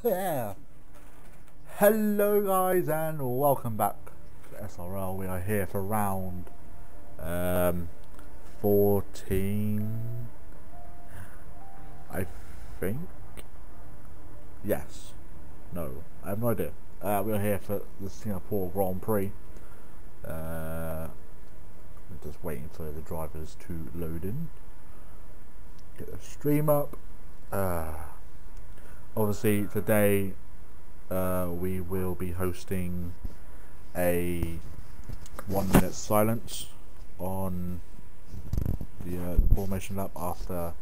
Yeah. Hello guys and welcome back to SRL. We are here for round 14, I think. Yes. No, I have no idea. We are here for the Singapore Grand Prix. We're just waiting for the drivers to load in. Get the stream up. Obviously today we will be hosting a 1 minute silence on the formation lap after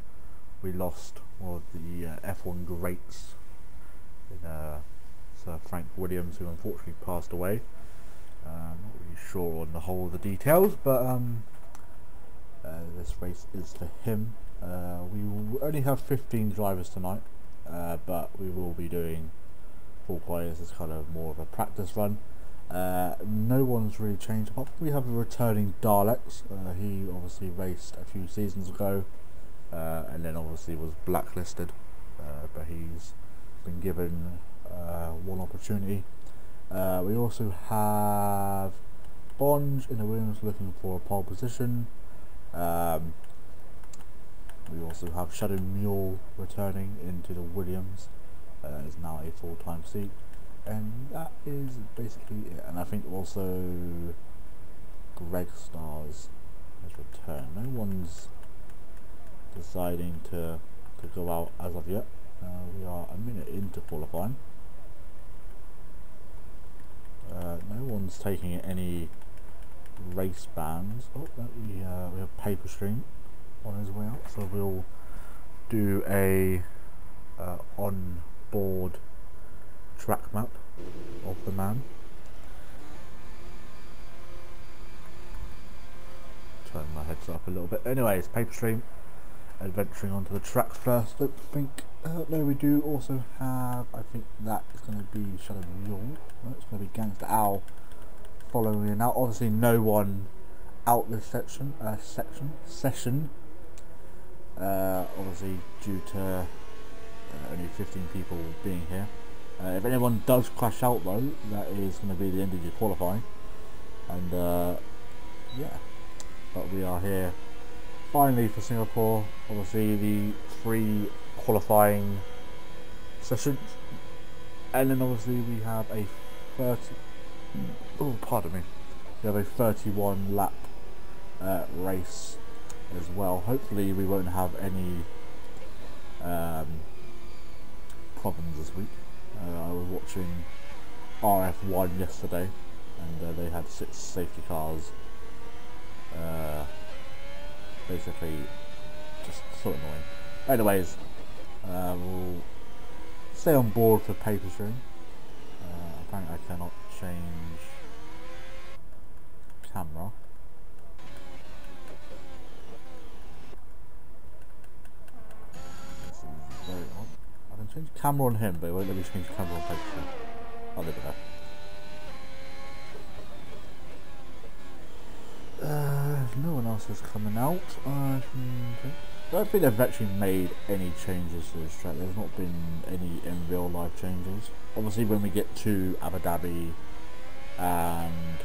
we lost one of the F1 greats in Sir Frank Williams, who unfortunately passed away. Not really sure on the whole of the details, but this race is for him. We will only have 15 drivers tonight, but we will be doing full qualies as kind of more of a practice run. No one's really changed. We have a returning Daleks. He obviously raced a few seasons ago, and then obviously was blacklisted, but he's been given one opportunity. We also have Bonge in the Williams looking for a pole position. We also have Shadow Mule returning into the Williams. Is now a full-time seat, and that is basically it. And I think also Greg Stars has returned. No one's deciding to go out as of yet. We are a minute into qualifying. No one's taking any race bans. Oh, we have Paper Stream on his way out, so we'll do a on board track map of the man. Turn my heads up a little bit. Anyways, Paper Stream adventuring onto the track first. I think no, we do also have, I think that is going to be Shadow Mule. No, it's going to be Gangster Owl following in. Now obviously no one out this session obviously due to only 15 people being here. If anyone does crash out though, that is going to be the end of your qualifying, and yeah, but we are here finally for Singapore. Obviously the 3 qualifying sessions, and then obviously we have a 30, oh pardon me, we have a 31 lap race as well. Hopefully we won't have any problems this week. I was watching RF1 yesterday, and they had 6 safety cars. Basically, just so annoying. Anyways, we'll stay on board for Paper Stream. Apparently, I cannot change camera. This is very odd. I can change camera on him, but it won't let me change camera on Paper Stream. I'll leave it there. No one else is coming out. I don't think they've actually made any changes to this track. There's not been any in real life changes. Obviously when we get to Abu Dhabi and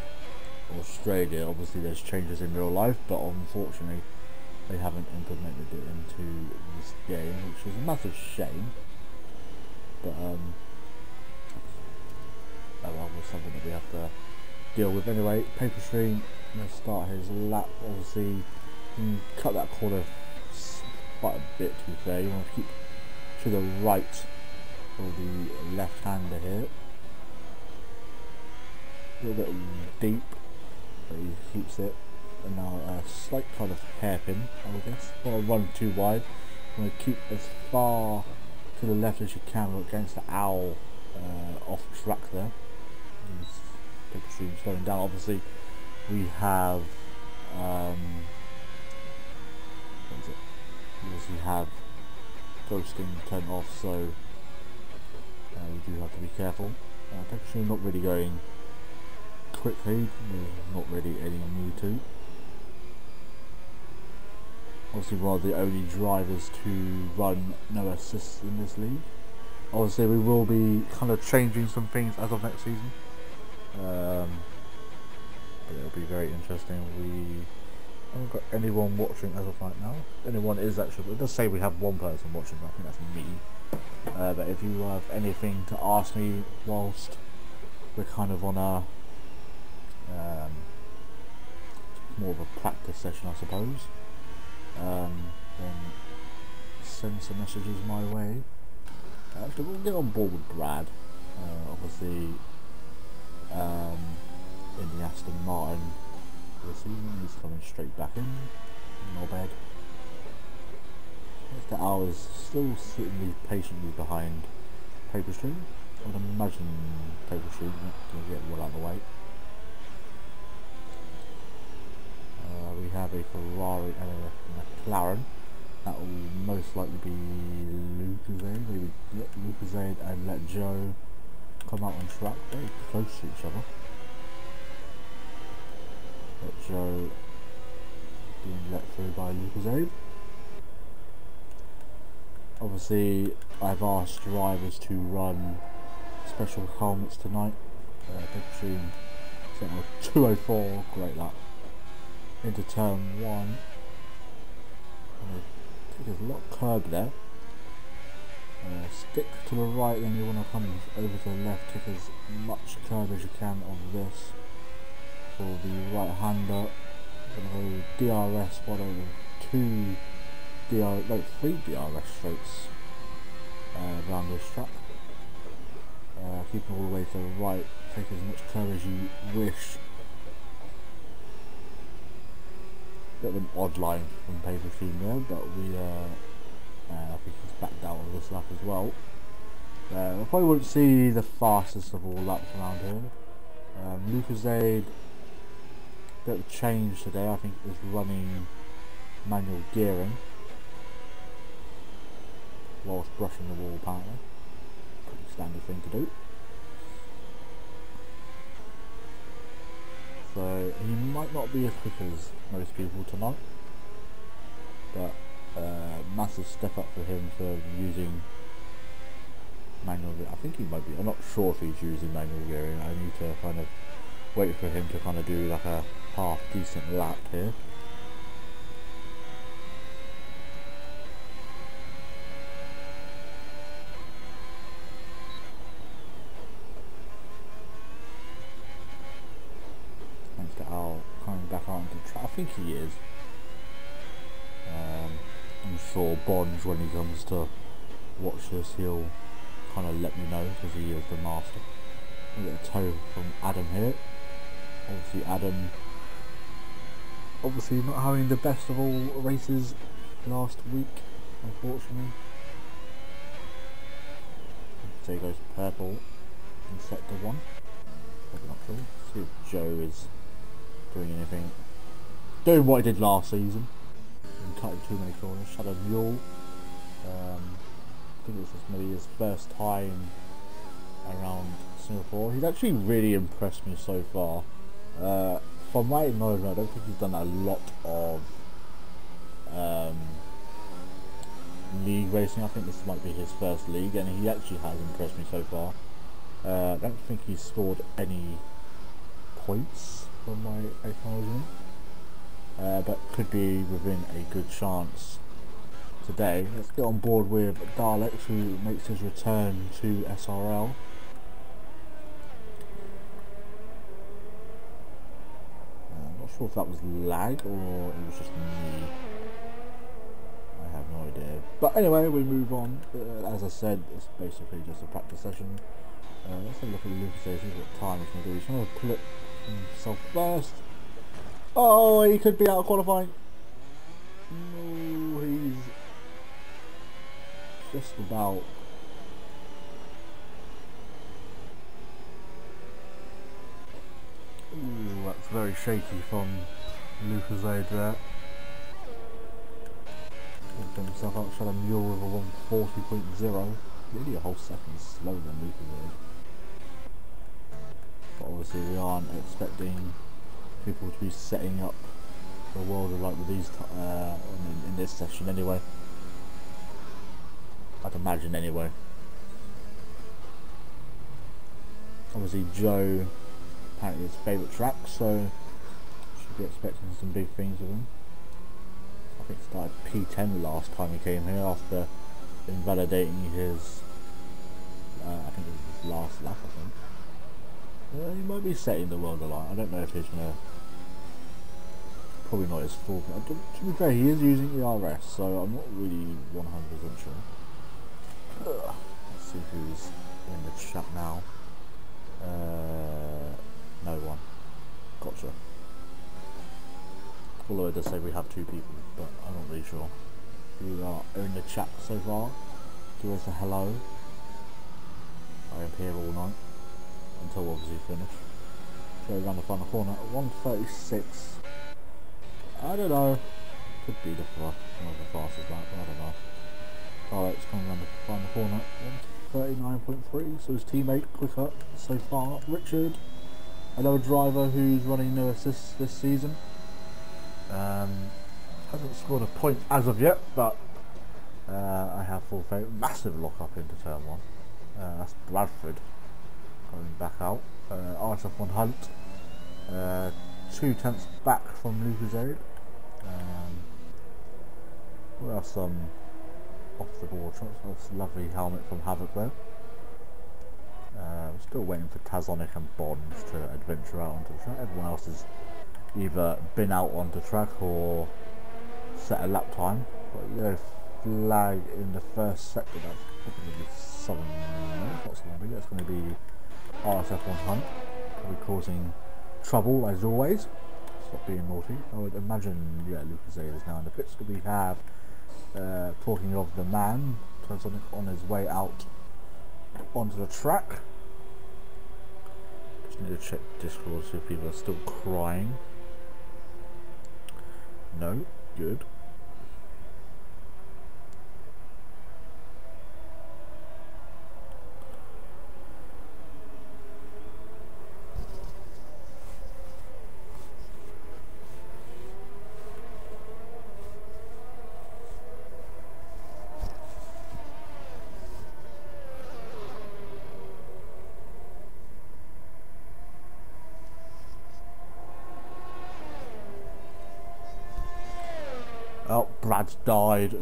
Australia, obviously there's changes in real life, but unfortunately they haven't implemented it into this game, which is a massive shame. But that was something that we have to deal with. Anyway, Paper Stream, going to start his lap. Obviously you can cut that corner quite a bit, to be fair. You want to keep to the right for the left hander here. A little bit deep, but he keeps it. And now a slight kind of hairpin, I would guess. Or run too wide. You want to keep as far to the left as you can against the Owl off track there. Paper Stream slowing down. Obviously we have what is it? We obviously have ghosting turned off, so we do have to be careful. Paper Stream not really going quickly. There's not really any need to. Obviously we're the only drivers to run no assists in this league. obviously we will be kind of changing some things as of next season. But it'll be very interesting. We haven't got anyone watching as of right now. Anyone is actually, it does say we have one person watching, but I think that's me. But if you have anything to ask me whilst we're kind of on a more of a practice session, I suppose, then send some messages my way. Actually, we'll get on board with Brad. Obviously, in the Aston Martin this season, he's coming straight back in our bed. Mr. Al is still sitting patiently behind Paper Street. I would imagine Paper Street not going to get well out of the way. We have a Ferrari and a McLaren. That will most likely be Lucozade. Maybe let Lucozade and let Joe come out on track. Very close to each other. Let Joe being let through by Lucozade. Obviously, I've asked drivers to run special helmets tonight. Between 204, great lap. Into turn 1. I think there's a lot of curb there. Stick to the right, then you want to come over to the left, take as much curb as you can of this. For the right hander, going to go DRS, one over 3 DRS straights around this track. Keeping all the way to the right, take as much curb as you wish. Bit of an odd line from Paper Street there, but I think he's backed out of this lap as well. I probably won't see the fastest of all laps around here. Lucozade, bit of a change today. I think is running manual gearing whilst brushing the wall, apparently. Pretty standard thing to do. So he might not be as quick as most people tonight, but massive step up for him for using manual gearing. I think he might be, I'm not sure if he's using manual gearing. I need to kind of wait for him to kind of do like a half decent lap here. Thanks to Al coming back onto the track. I think he is. I'm sure Bonds, when he comes to watch this, he'll kind of let me know, because he is the master. We get a tow from Adam here. Obviously Adam, not having the best of all races last week, unfortunately. So he goes purple in sector 1. Probably not true. See if Joe is doing anything, doing what he did last season, and cutting too many corners. Shadow Mule, I think it's just maybe his first time around Singapore. He's actually really impressed me so far. From my knowledge, I don't think he's done a lot of league racing. I think this might be his first league, and he actually has impressed me so far. I don't think he's scored any points from my acknowledgement, but could be within a good chance today. Let's get on board with Dalek, who makes his return to SRL. I'm not sure if that was lag or it was just me. I have no idea. But anyway, we move on. As I said, it's basically just a practice session. Let's have a look at Lucas, see what time he's going to do. He's going to pull it himself first. Oh, he could be out of qualifying. No, he's just about. Ooh, that's very shaky from Lucozade there. Put himself out, shot a mule with a 140.0. Really a whole second slower than Lucozade. But obviously we aren't expecting people to be setting up the world of like with these in this session anyway. I'd imagine anyway. Obviously Joe, apparently his favourite track, so should be expecting some big things of him. I think he started P10 last time he came here after invalidating his, I think it was his last lap, I think. He might be setting the world alight. I don't know if he's going to, probably not his full, to be fair, he is using the RS, so I'm not really 100% sure. Let's see who's in the chat now. No one. Gotcha. Although it does say we have 2 people, but I'm not really sure. Who are in the chat so far? Give us a hello. I am here all night until obviously finish. Go around the final corner at 1:36. I don't know. Could be the fastest lap, I don't know. Alex coming around the final corner at 1:39.3, so his teammate quicker so far. Richard, another driver who's running no assists this season. Hasn't scored a point as of yet, but I have full faith. Massive lock up into turn 1. That's Bradford going back out. RSF1 Hunt, 2 tenths back from Lucasade. What else? Off the board shots. That's a lovely helmet from Havoc there. Still waiting for Tazonic and Bonds to adventure out onto the track. Everyone else has either been out onto track or set a lap time. But yellow flag in the first sector. That's probably Southern. No, it's not Southern. That's going to be RSF1 Hunt. Probably causing trouble as always. Stop being naughty. I would imagine, yeah, Lucas is now in the pits. We have, talking of the man, Tazonic on his way out onto the track. Just need to check Discord, see if people are still crying. No, good. Oh, Brad's died.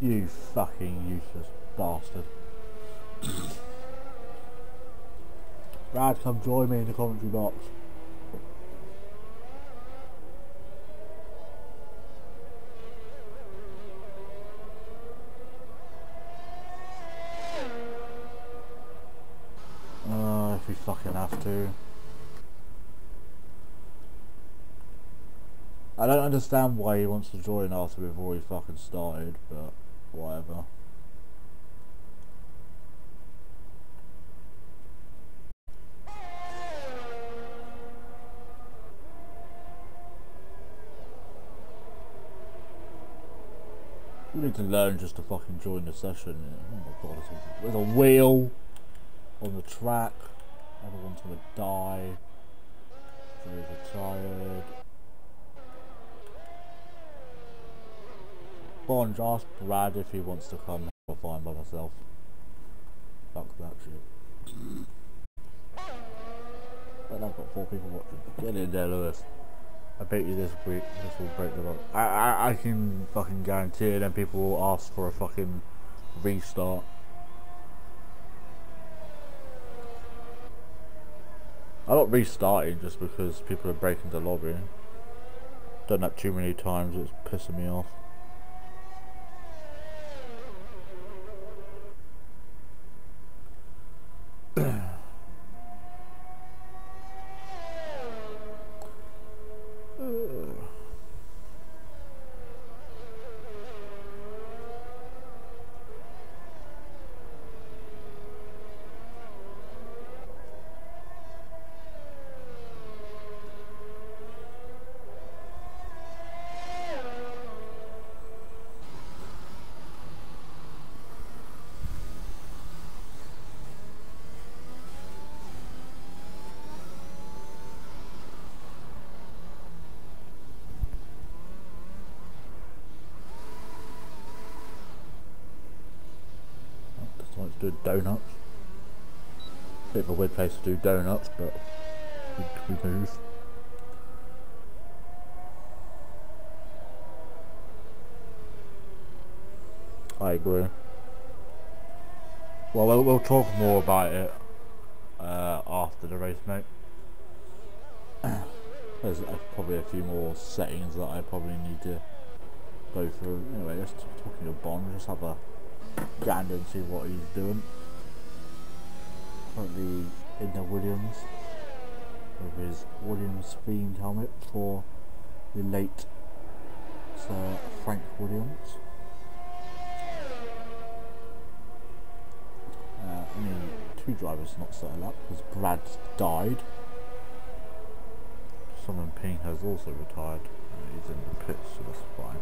You fucking useless bastard. Brad, come join me in the commentary box. If we fucking have to. I don't understand why he wants to join after we've already fucking started, but whatever. We need to learn just to fucking join the session. Oh my god, there's a wheel on the track. Everyone's gonna die. Very retired. Bond, ask Brad if he wants to come. I'll find by myself. Fuck that shit. But I've got 4 people watching. Get in there, Lewis. I bet you this week this will break the lock. I can fucking guarantee it, then people will ask for a fucking restart. I'm not restarting just because people are breaking the lobby. Done that too many times, it's pissing me off. Let's do donuts. Bit of a weird place to do donuts, but we move. I agree. Well, we'll talk more about it after the race, mate. There's probably a few more settings that I probably need to go through. Anyway, just talking to Bond, just have a gander and see what he's doing. Currently in the Williams with his Williams themed helmet for the late Sir Frank Williams. Only 2 drivers not settled up because Brad died. Someone Ping has also retired. He's in the pits, so that's fine.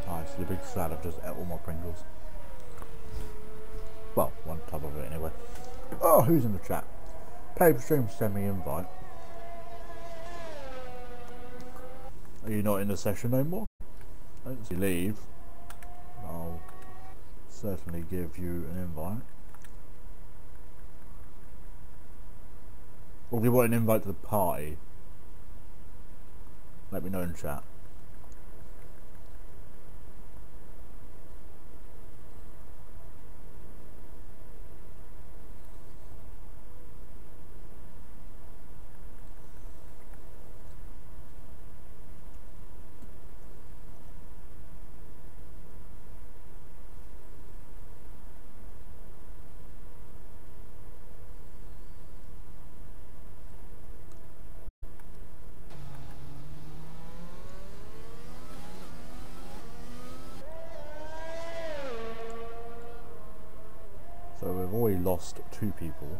Nice, the big sad I've just ate all my Pringles. Well, one tub of it anyway. Oh, who's in the chat? Paper Stream send me invite. Are you not in the session no more? Once you leave, I'll certainly give you an invite. Or if you want an invite to the party, let me know in chat. So we've already lost 2 people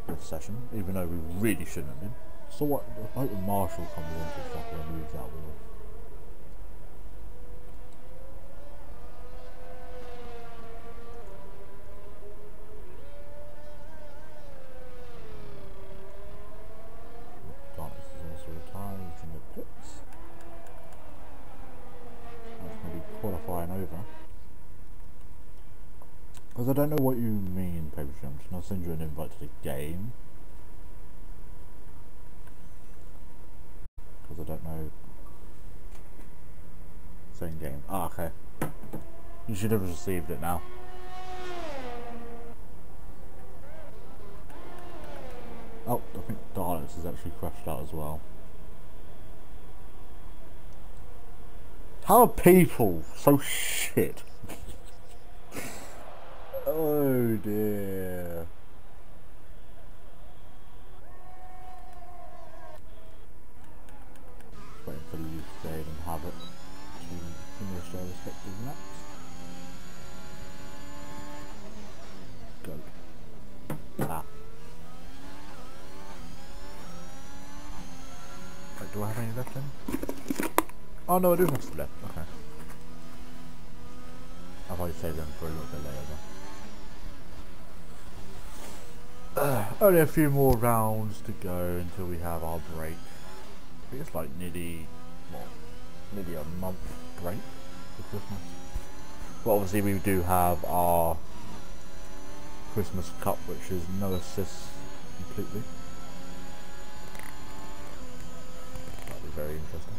this session, even though we really shouldn't have been. So what? I hope the marshal comes into stuff and moves that wheel. Darkness is also retired, he's in the pits. That's going to be qualifying over. Because I don't know what you mean, Paper Jumps, and I'll send you an invite to the game. Because I don't know. Same game. Ah, okay. You should have received it now. Oh, I think Darkness is actually crashed out as well. How are people so shit? Oh dear. Just waiting for Luke, Dave and Habit to finish their respective laps. Go. Ah. Wait, do I have any left then? Oh no, I do have some left, okay. I'll probably save them for a little bit later then. Only a few more rounds to go until we have our break. I think it's like nearly a month break for Christmas. But obviously we do have our Christmas Cup, which is no assists completely. That'll be very interesting.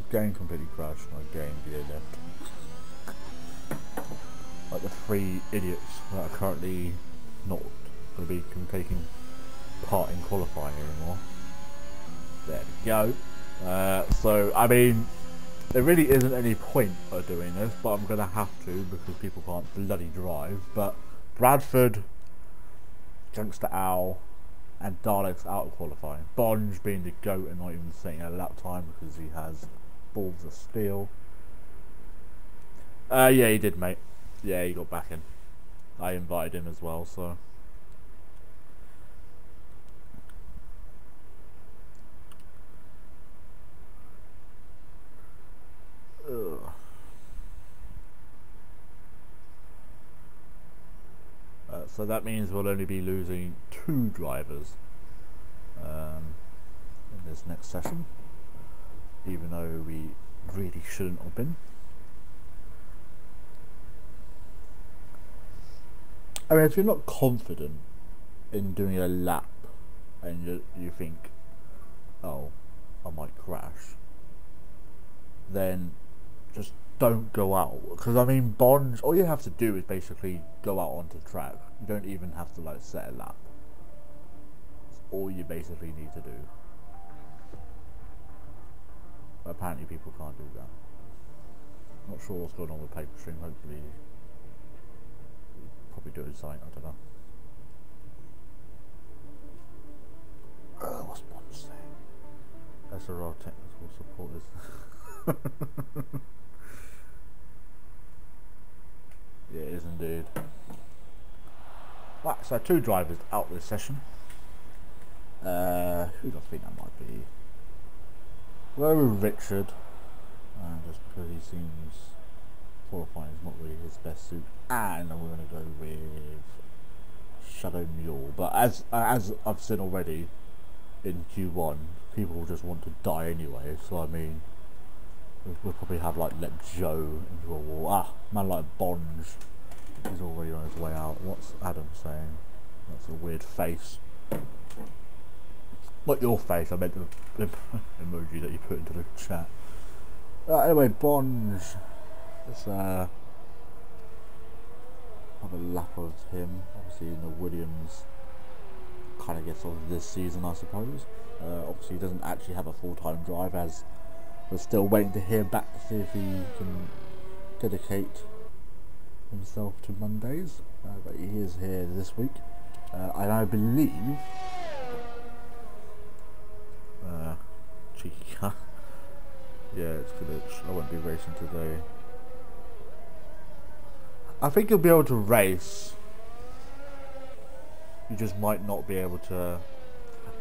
Game completely crashed. My game VA left. Like the 3 idiots that are currently not going to be taking part in qualifying anymore. There we go. So I mean, there really isn't any point of doing this, but I'm going to have to because people can't bloody drive. But Bradford, Youngster Owl, and Dalek's out of qualifying. Bonge being the GOAT and not even setting a lap time because he has balls of steel. Yeah, he did, mate. Yeah, he got back in. I invited him as well, so. So that means we'll only be losing 2 drivers in this next session, even though we really shouldn't have been. I mean, if you're not confident in doing a lap and you think, oh, I might crash, then just don't go out. Because I mean, Bonds, all you have to do is basically go out onto the track. You don't even have to like set a lap. That's all you basically need to do. But apparently people can't do that. Not sure what's going on with paper stream. Hopefully probably doing something, I don't know. What's Bond saying? SRL technical support is yeah, it is indeed. Right, so 2 drivers out this session. Who do I think that might be? We'll go with Richard, just because he seems qualifying is not really his best suit, and we're going to go with Shadow Mule. But as I've said already in Q1, people just want to die anyway. So I mean, we'll probably have like let Joe into a wall. Man like Bonge is already on his way out. What's Adam saying? That's a weird face. Not your face, I meant the emoji that you put into the chat. Anyway, Bonge. Let's have a lap of him. Obviously, the Williams kind of gets on this season, I suppose. Obviously, he doesn't actually have a full-time drive, as we're still waiting to hear back to see if he can dedicate himself to Mondays. But he is here this week, and I believe cheeky cut. Yeah, it's glitch. I won't be racing today. I think you'll be able to race. You just might not be able to.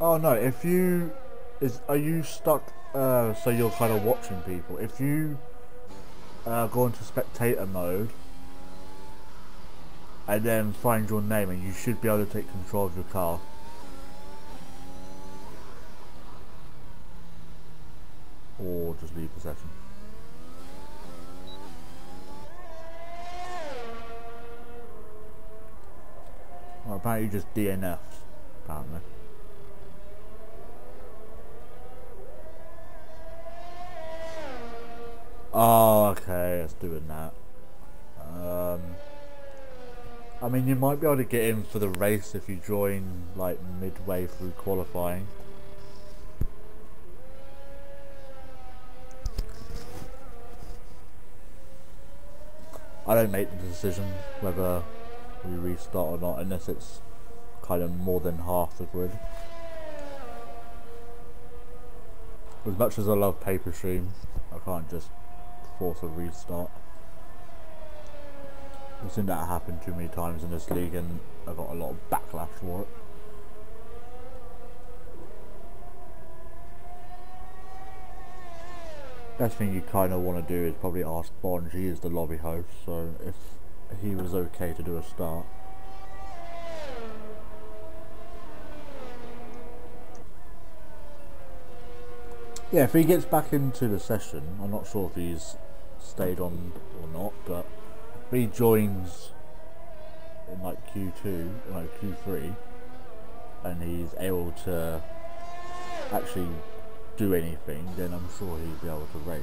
Oh no! If you are you stuck? So you're kind of watching people. If you go into spectator mode and then find your name, and you should be able to take control of your car. Or just leave the session. Well, apparently you just DNF'd, apparently. Oh, okay, it's doing that. I mean, you might be able to get in for the race if you join, like, midway through qualifying. I don't make the decision whether we restart or not, unless it's kind of more than half the grid. As much as I love paper stream, I can't just force a restart. I've seen that happen too many times in this league, and I got a lot of backlash for it. Best thing you kind of want to do is probably ask Bonge. He is the lobby host, so if he was okay to do a start. yeah, if he gets back into the session, I'm not sure if he's stayed on or not, but if he joins in like Q2, like Q3, and he's able to actually do anything, then I'm sure he'll be able to race.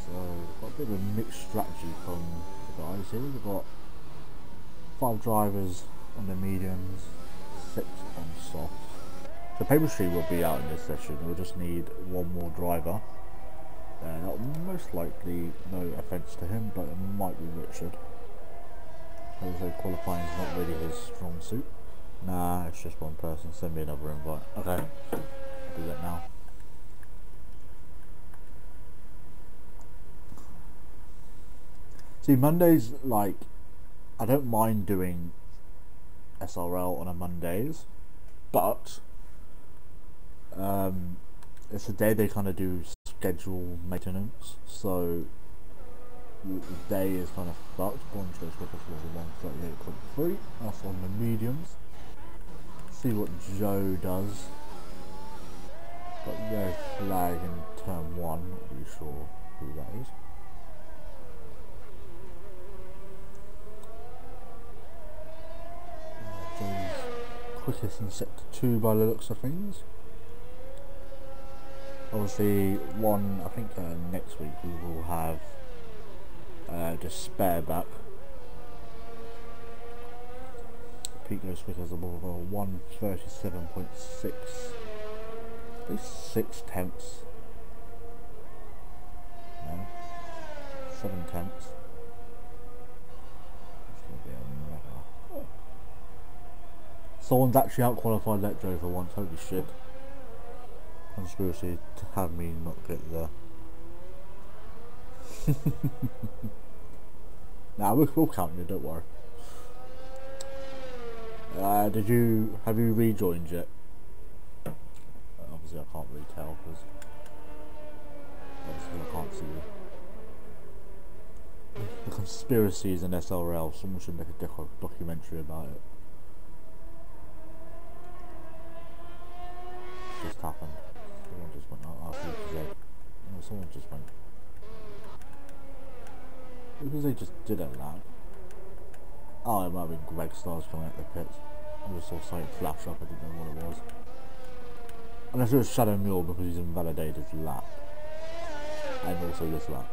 So we've got a bit of a mixed strategy from the guys here. We've got 5 drivers on the mediums, 6 on softs. So Paper Street will be out in this session. We'll just need one more driver. That most likely, no offence to him, but it might be Richard. Also, qualifying is not really his strong suit. Nah, it's just one person. Send me another invite. Okay, I'll do that now. See, Mondays, like, I don't mind doing SRL on a Mondays, but it's a day they kind of do schedule maintenance, so the day is kind of fucked. Bond choice was 138.3. That's on the mediums. See what Joe does. Got yellow flag in turn 1. Not really sure who that is. Joe's quickest in sector 2 by the looks of things. Obviously, I think next week we will have just spare back. Pete goes quick as a ball of 137.6. At least 6 tenths. No. 7 tenths. That's going to be a mega. Oh. Someone's actually out qualified that Joe for once, holy shit. Conspiracy to have me not get there. Nah, we'll count you, don't worry. Have you rejoined yet? Obviously I can't really tell because obviously I can't see you. The conspiracies in SRL, someone should make a documentary about it. It's just happened. Someone just went out after Z. No, someone just went. Because they just did a lap. Oh, it might have been Greg Stars coming out the pits. I just saw something flash up, I didn't know what it was. Unless it was Shadow Mule because he's invalidated lap. And also this lap.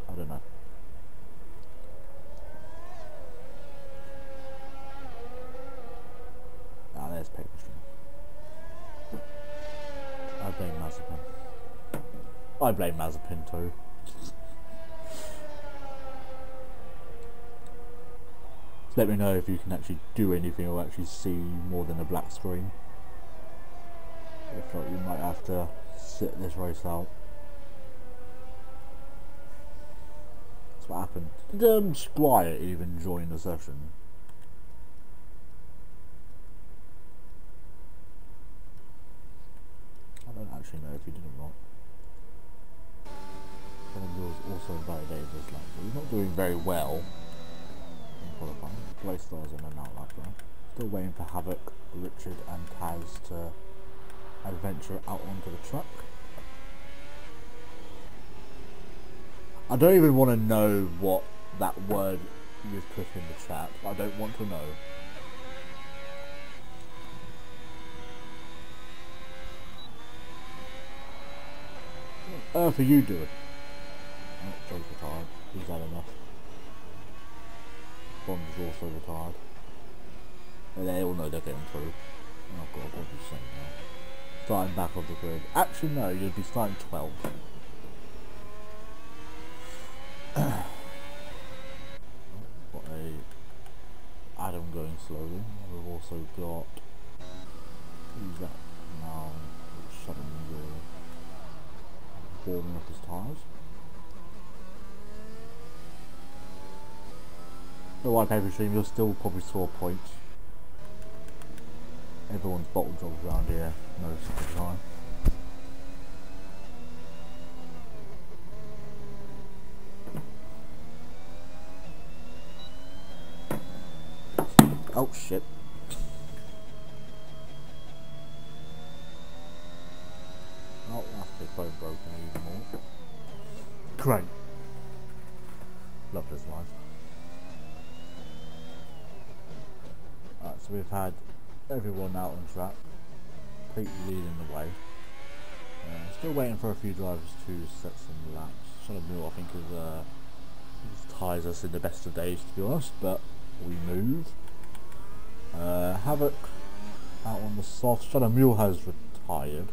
I don't know. Ah, there's Paper Stream. I blame Mazepin. I blame Mazepin too. Let me know if you can actually do anything or actually see more than a black screen. If not, you might have to sit this race out. That's what happened. Did Squire even join the session? I don't actually know if he did or not. Kevin was also validated this lap, so he's not doing very well in qualifying. Play stars in and out lap though. Still waiting for Havoc, Richard and Taz to adventure out onto the track. I don't even want to know what that word you've put in the chat. I don't want to know. What on earth are you doing? Oh, Joe's retired. He's had enough. Bond is also retired. And they all know they're getting through. Oh god, what are you saying now? Starting back on the grid. Actually no, you'd be starting 12th. Got a Adam going slowly. We've also got who's that now? Shutting the warming up his tyres. The white paper stream, you'll still probably score points. Everyone's bottle jobs around here most of the time. Oh shit. both broken even more. Great. Love this line. Alright, so we've had everyone out on track, completely leading the way. Still waiting for a few drivers to set some laps. Shadow Mule, I think, ties us in the best of days, to be honest, but we move. Havoc out on the soft. Shadow Mule has retired.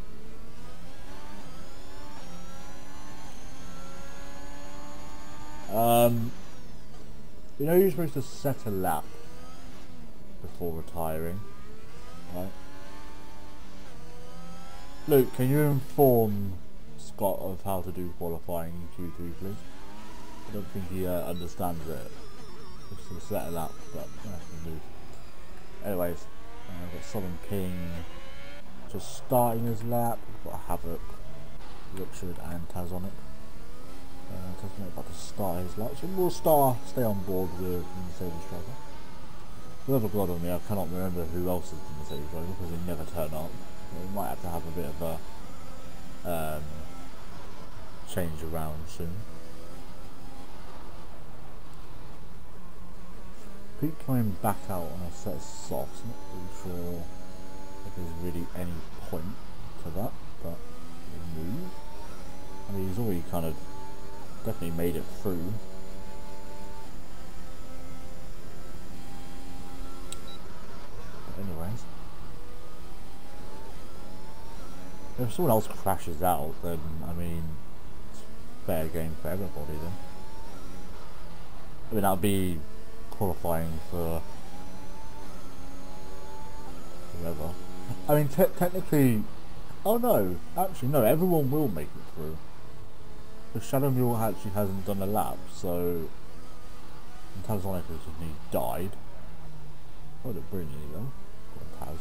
You know, you're supposed to set a lap before retiring, right? Luke, can you inform Scott of how to do qualifying in Q2, please? I don't think he understands it. Just to set a lap, but move. Anyways, I've got Southern King just starting his lap. We've got Havoc, Richard, and Tazonic. Tazonic about to start his lap, so we'll stay on board with the Mercedes driver. Whoever got on me, I cannot remember who else is the Mercedes driver because they never turn up. We might have to have a bit of a change around soon. Keep coming back out on a set of softs. Not really sure if there's really any point to that, but we'll move. I mean, he's already kind of definitely made it through. But anyways, if someone else crashes out, then I mean, it's fair game for everybody then. I mean, that'll be qualifying for whoever. I mean, technically, oh no, actually no, everyone will make it through. The Shadow Mule actually hasn't done a lap, so Tazonic has died. Oh, they're brilliant though. Got Taz.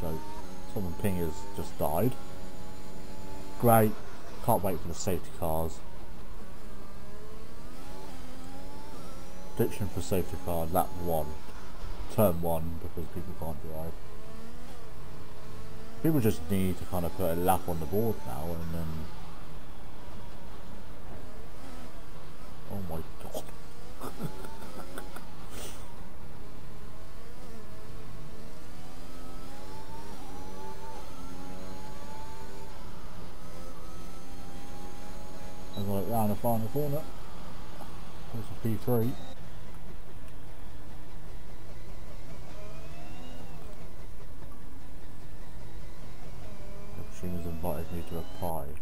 So, someone Ping has just died. Great. Can't wait for the safety cars. Prediction for safety car, lap 1. Turn 1, because people can't drive. People just need to kind of put a lap on the board now and then... Oh my god. As I look round the final corner, there's a P3. She has invited me to a party.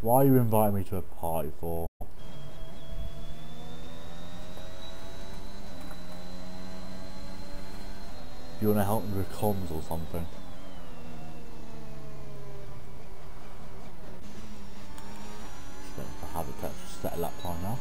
Why are you inviting me to a party for? You want to help me with comms or something? Just waiting for Habitat to set a lap time now.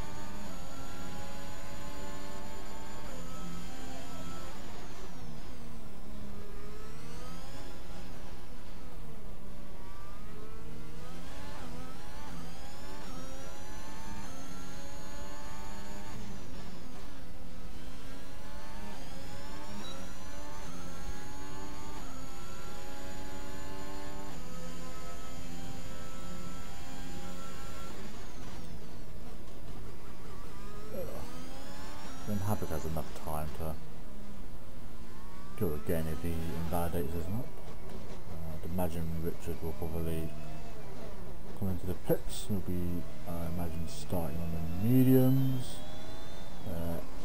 Then Havoc has enough time to go again if he invalidates his lap. I'd imagine Richard will probably come into the pits. He'll be, I imagine, starting on the mediums.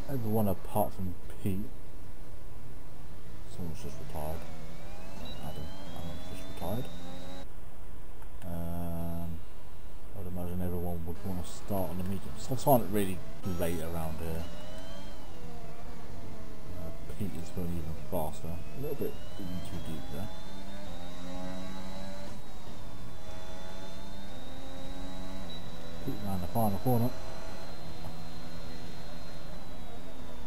Everyone apart from Pete. Someone's just retired. Adam's just retired. I'd imagine everyone would want to start on the mediums. Softs aren't really great around here. Pete is going even faster. A little bit too deep there. Pete round the final corner.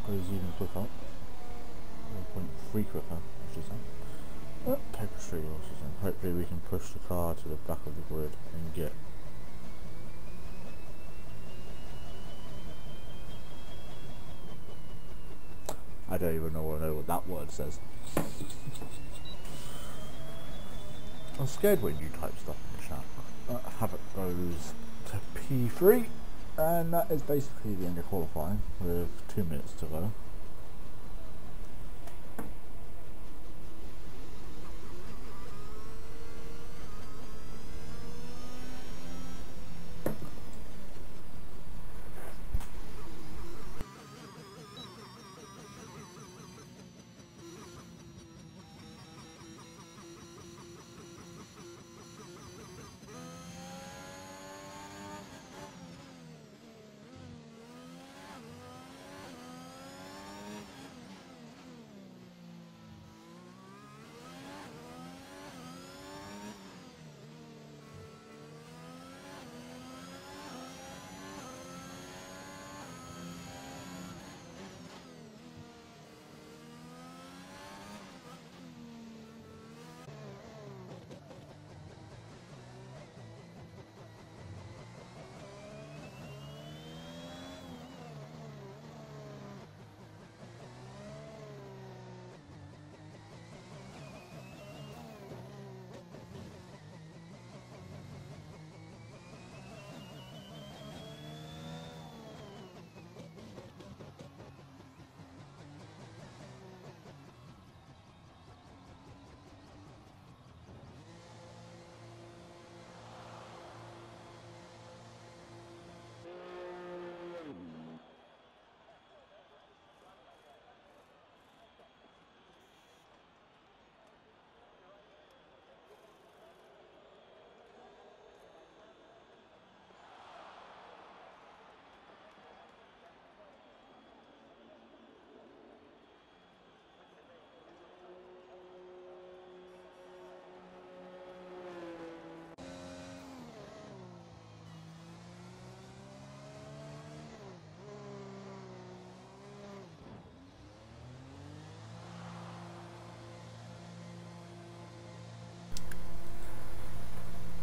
Goes even quicker. 1.3 quicker, I should say. Paper street, I should say. Hopefully we can push the car to the back of the grid and get... I don't even know what that word says. I'm scared when you type stuff in the chat. Havoc goes to P3, and that is basically the end of qualifying with 2 minutes to go.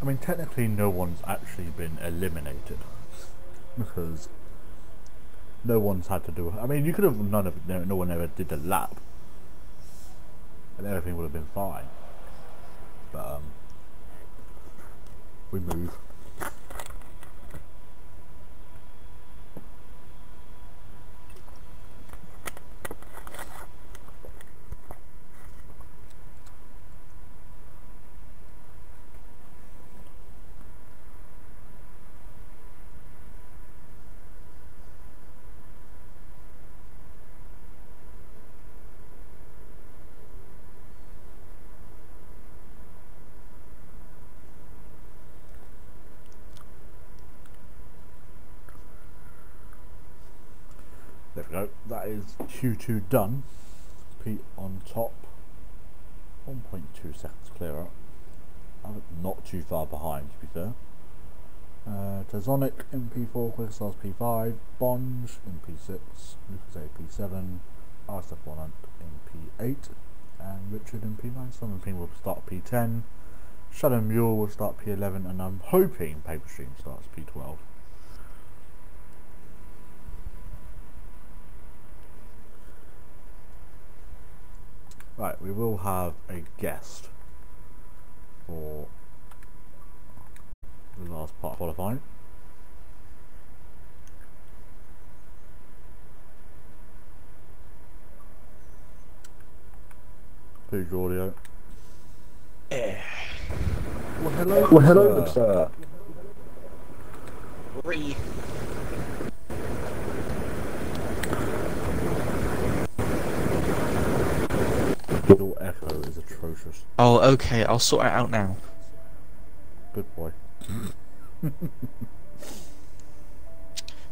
I mean, technically no one's actually been eliminated, because no one's had to do it. I mean, you could have, no one ever did a lap, and everything would have been fine. But, we move. There we go, that is Q2 done. Pete on top, 1.2 seconds clearer. I'm not too far behind, to be fair. Tazonic in P4, Quickstars P5, Bonge in P6, Lucas A P7, RSF1 in P8, and Richard in P9. Simon Ping will start P10, Shadow Mule will start P11, and I'm hoping Paper Stream starts P12. Right, we will have a guest for the last part of qualifying. Please your audio. Well, hello, sir. Your echo is atrocious. Oh, okay, I'll sort it out now. Good boy.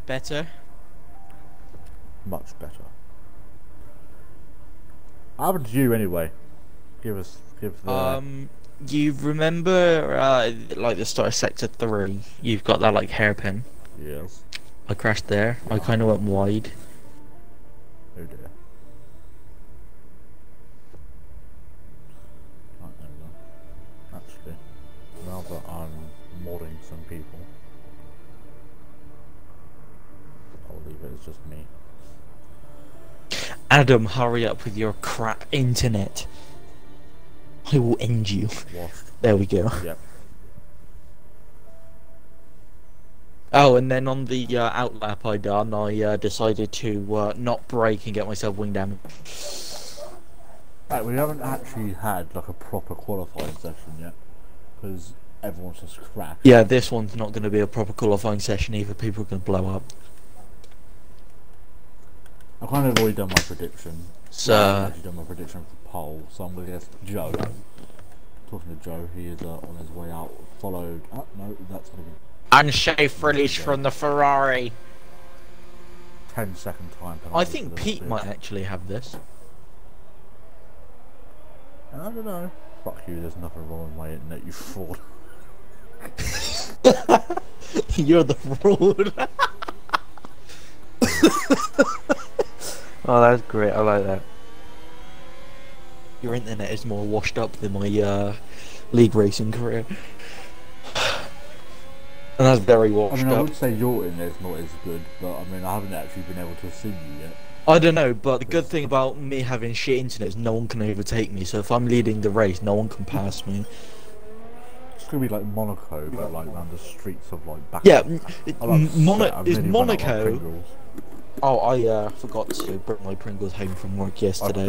Better? Much better. What happened to you anyway? Give the... You remember, like the start of Sector 3, you've got that, like, hairpin? Yes. I crashed there. I kind of went wide. Oh dear. Right, there we go. Actually, now that I'm modding some people, I'll leave it as just me. Adam, hurry up with your crap internet. I will end you. Washed. There we go. Yep. Oh, and then on the outlap I done, I decided to not brake and get myself wing damage. Right, we haven't actually had like a proper qualifying session yet, because everyone's just crashed. Yeah, this one's not going to be a proper qualifying session either. People are going to blow up. I've kind of already done my prediction. So, I haven't actually done my prediction for the poll, so I'm going to guess Joe. Talking to Joe, he is on his way out. Followed. Oh, no, that's going to be. unsafe release from the Ferrari. 10-second time penalty. I think Pete might actually have this. I don't know. Fuck you, there's nothing wrong with my internet, you fraud. You're the fraud. Oh, that's great. I like that. Your internet is more washed up than my league racing career. And that's very washed I up. would say your internet's not as good, but I mean, I haven't actually been able to see you yet. I don't know, but the good thing about me having shit internet is no one can overtake me, so if I'm leading the race, no one can pass me. It's gonna be like Monaco, but like around the streets of like back. Yeah, is Monaco... Oh, I forgot to bring my Pringles home from work yesterday.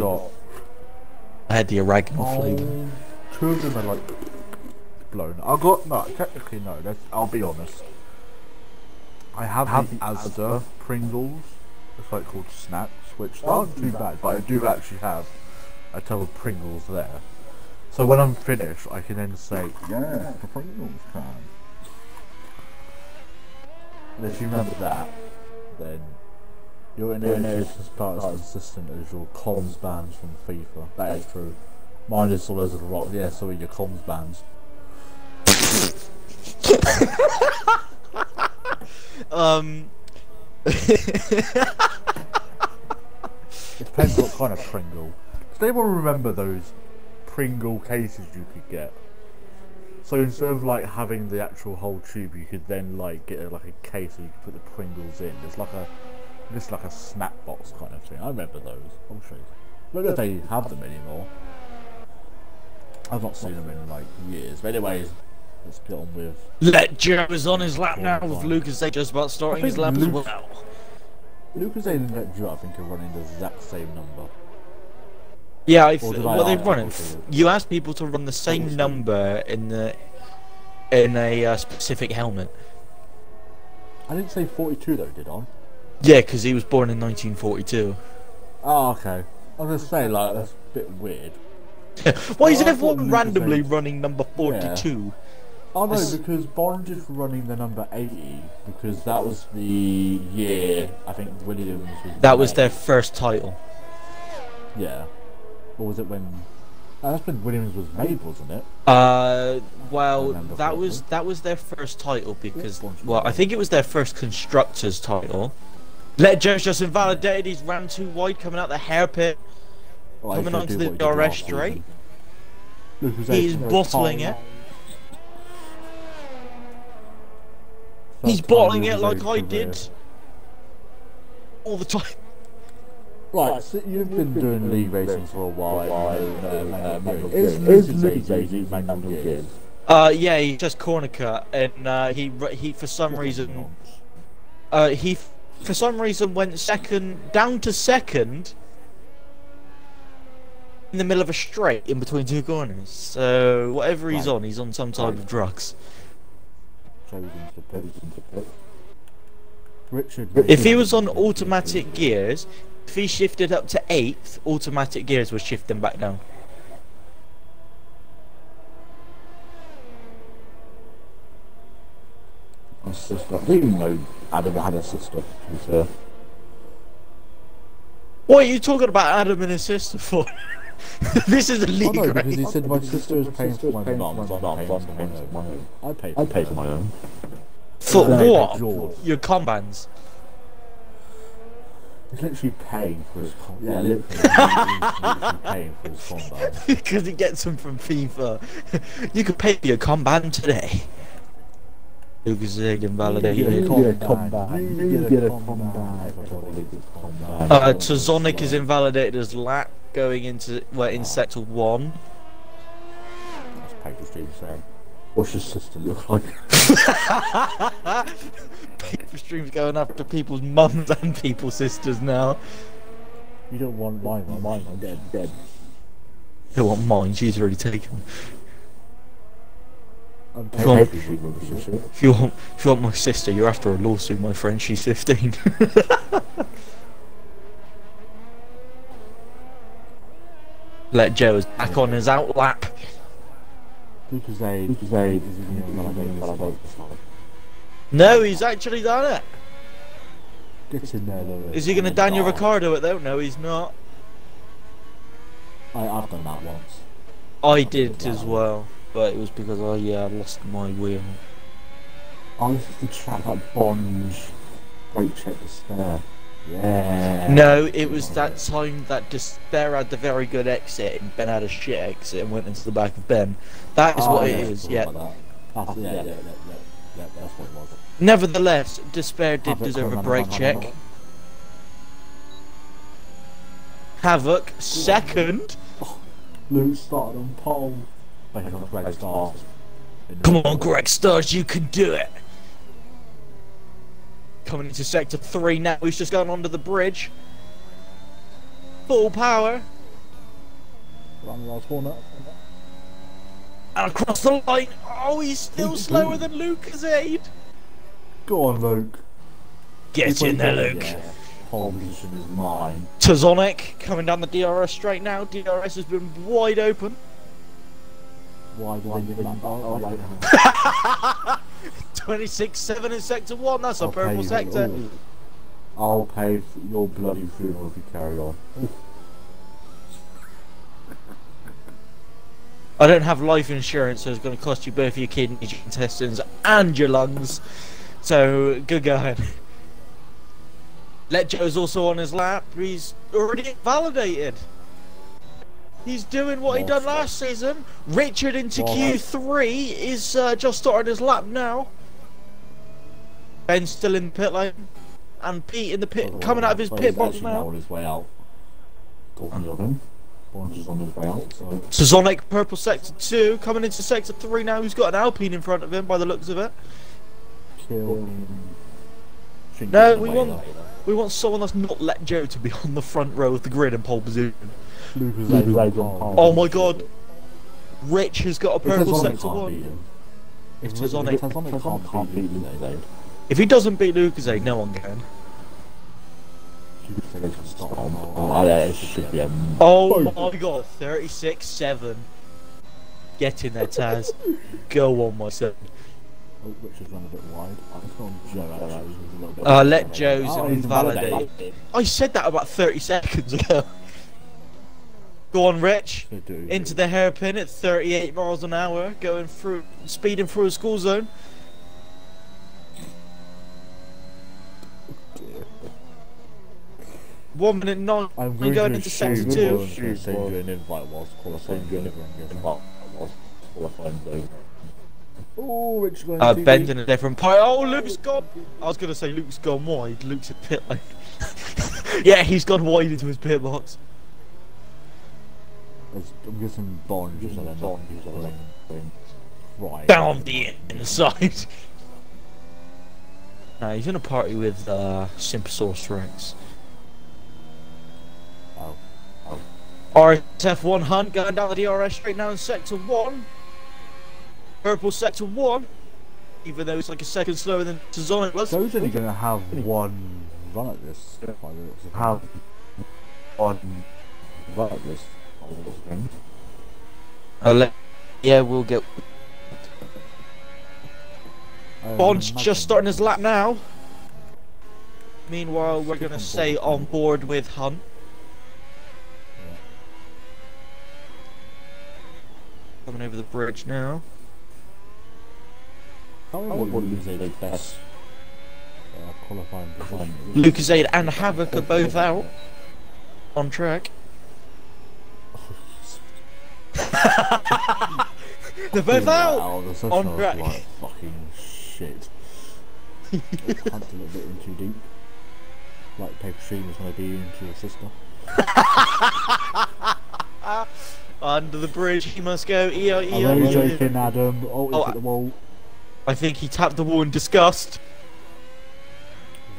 I had the oregano flavour. 2 of them are like blown. No, technically no, I'll be honest. I have the Asda Pringles. It's like called snacks, which aren't too bad, but I do actually have a ton of Pringles there. So when I'm finished, I can then say, yeah, the Pringles can. And if you remember that, then your internet is just about as consistent as your comms bands from FIFA. That is true. Mine is all over the rock. Yeah, so are your comms bands. It depends what kind of Pringle. Does anyone remember those Pringle cases you could get? So instead of like having the actual whole tube, you could then like get like a case where you could put the Pringles in. It's like a snack box kind of thing. I remember those. I'll show you. I don't know if they have them anymore. I've not seen them in like years. But anyways, let's get on with. Let Joe is on his lap now with Lucas A just about starting his lap as well. Lucas A and Let Joe, I think, are running the exact same number. Yeah, what they're running. You ask people to run the same number in a specific helmet. I didn't say 42 though, did I? Yeah, because he was born in 1942. Oh, okay. I was gonna say like that's a bit weird. Why is everyone randomly running number 42? Yeah. Oh no, because Bond is running the number 80 because that was the year I think Williams was. That was their first title. Yeah. Or was it when? That's when Williams was made, wasn't it? Well, that was their first title because I think it was their first constructors title. Let Joe's just invalidated. He's ran too wide, coming out the hairpin, coming onto the DRS straight. He's bottling it. He's bottling it like I did all the time. Right, so you've been doing league racing for a while. Is Lucas A manual gears? Yeah, he just corner cut, and he for some reason went down to second in the middle of a straight in between two corners. So whatever he's on some type of drugs. If he was on automatic gears, if he shifted up to 8th, automatic gears would shift him back down. My sister. I didn't even know Adam had a sister, to be fair. What are you talking about Adam and his sister for? This is a league race. Because he said my sister is paying for my mum, I pay for my own. For what? Your combans. He's literally paying for his combat. Yeah, literally paying for his combat. Because he gets them from FIFA. You could pay for your combat today. Lucas Zig invalidated. You get a combat. Tazonic is invalidated as lap going into in sector 1. paper stream saying, "What's your sister look like?" Paper streams going after people's mums and people's sisters now. You don't want mine, I'm dead. You don't want mine, she's already taken. If you want my sister, you're after a lawsuit, my friend. She's 15. Let Joe is back on his outlap. No, he's actually done it. Get in there, though. Is he going to Daniel Ricciardo it though? No, he's not. I've done that once. I did as well, but it was because I lost my wheel. I used to track that Bond's brake check Despair. Yeah. No, it was that time that Despair had the very good exit and Ben had a shit exit and went into the back of Ben. That is what it is, yeah. Like that's what it was. Nevertheless, Despair did deserve a brake check. Havoc, second. Luke started on pole. Greg Stars. Come on, Greg Stars, you can do it. Coming into sector 3 now, he's just going onto the bridge. Full power. Around the last corner. And across the line. Oh, he's still slower than Lucasade. Go on, Luke. Get in there, Luke. Yeah. Pole position is mine. Tazonic coming down the DRS straight now. DRS has been wide open. Why did they give that back? 26-7 in sector 1. That's a purple sector. I'll pay for your bloody funeral if you carry on. I don't have life insurance, so it's going to cost you both your kidneys, your intestines, and your lungs. So, good going. Let Joe's also on his lap. He's already validated. He's doing what he done last season. Richard into Q3 is just starting his lap now. Ben's still in the pit lane. And Pete in the pit, coming out of his pit box now. On his way out. Talking of him. Bonds is on his way out. Sazonic, purple sector 2, coming into sector 3 now. He's got an Alpine in front of him by the looks of it. Kill him. No, we want someone that's not Let Joe to be on the front row of the grid in pole position. Oh my god. Rich has got a purple sector 1. If Tazonic can't beat Lucasade. If he doesn't beat Lucasade, no one can. Oh my god, 36-7. Get in there, Taz. Go on, my son. Oh, Richard's run a bit wide. It's on Joe actually. He's a little bit let Joe's invalidate. I said that about 30 seconds ago. Go on, Rich. Into the hairpin at 38 miles an hour, going through, speeding through a school zone. I'm 1:09. I'm going into sector 2. Send you an invite whilst qualifying. Oh, Rich's going Ben's in a different part. Oh, Luke's gone. I was going to say Luke's gone wide. Luke's at pit lane. Yeah, he's gone wide into his pit box. I'm guessing Bond just right down the inside. Nah, he's in a party with Sympasaurus Rex. RSF1 Hunt going down the DRS straight now in sector 1. Purple sector 1. Even though it's like a second slower than Tazonic was. Joe's only going to have one run at this. Have one run at this. Yeah, we'll get. Bond's just starting his lap now. Meanwhile, we're going to stay on board with Hunt. Coming over the bridge now. Lucasade's best qualifying position. Lucasade and Havoc are both out on track. They're both out on track. Like, fucking shit. Hunt's a little bit in too deep. Like Paper Stream is going to be into your sister. Under the bridge, he must go. EO, I'm EO, only EO. joking, Adam. Oh, he's hit the wall. I think he tapped the wall in disgust.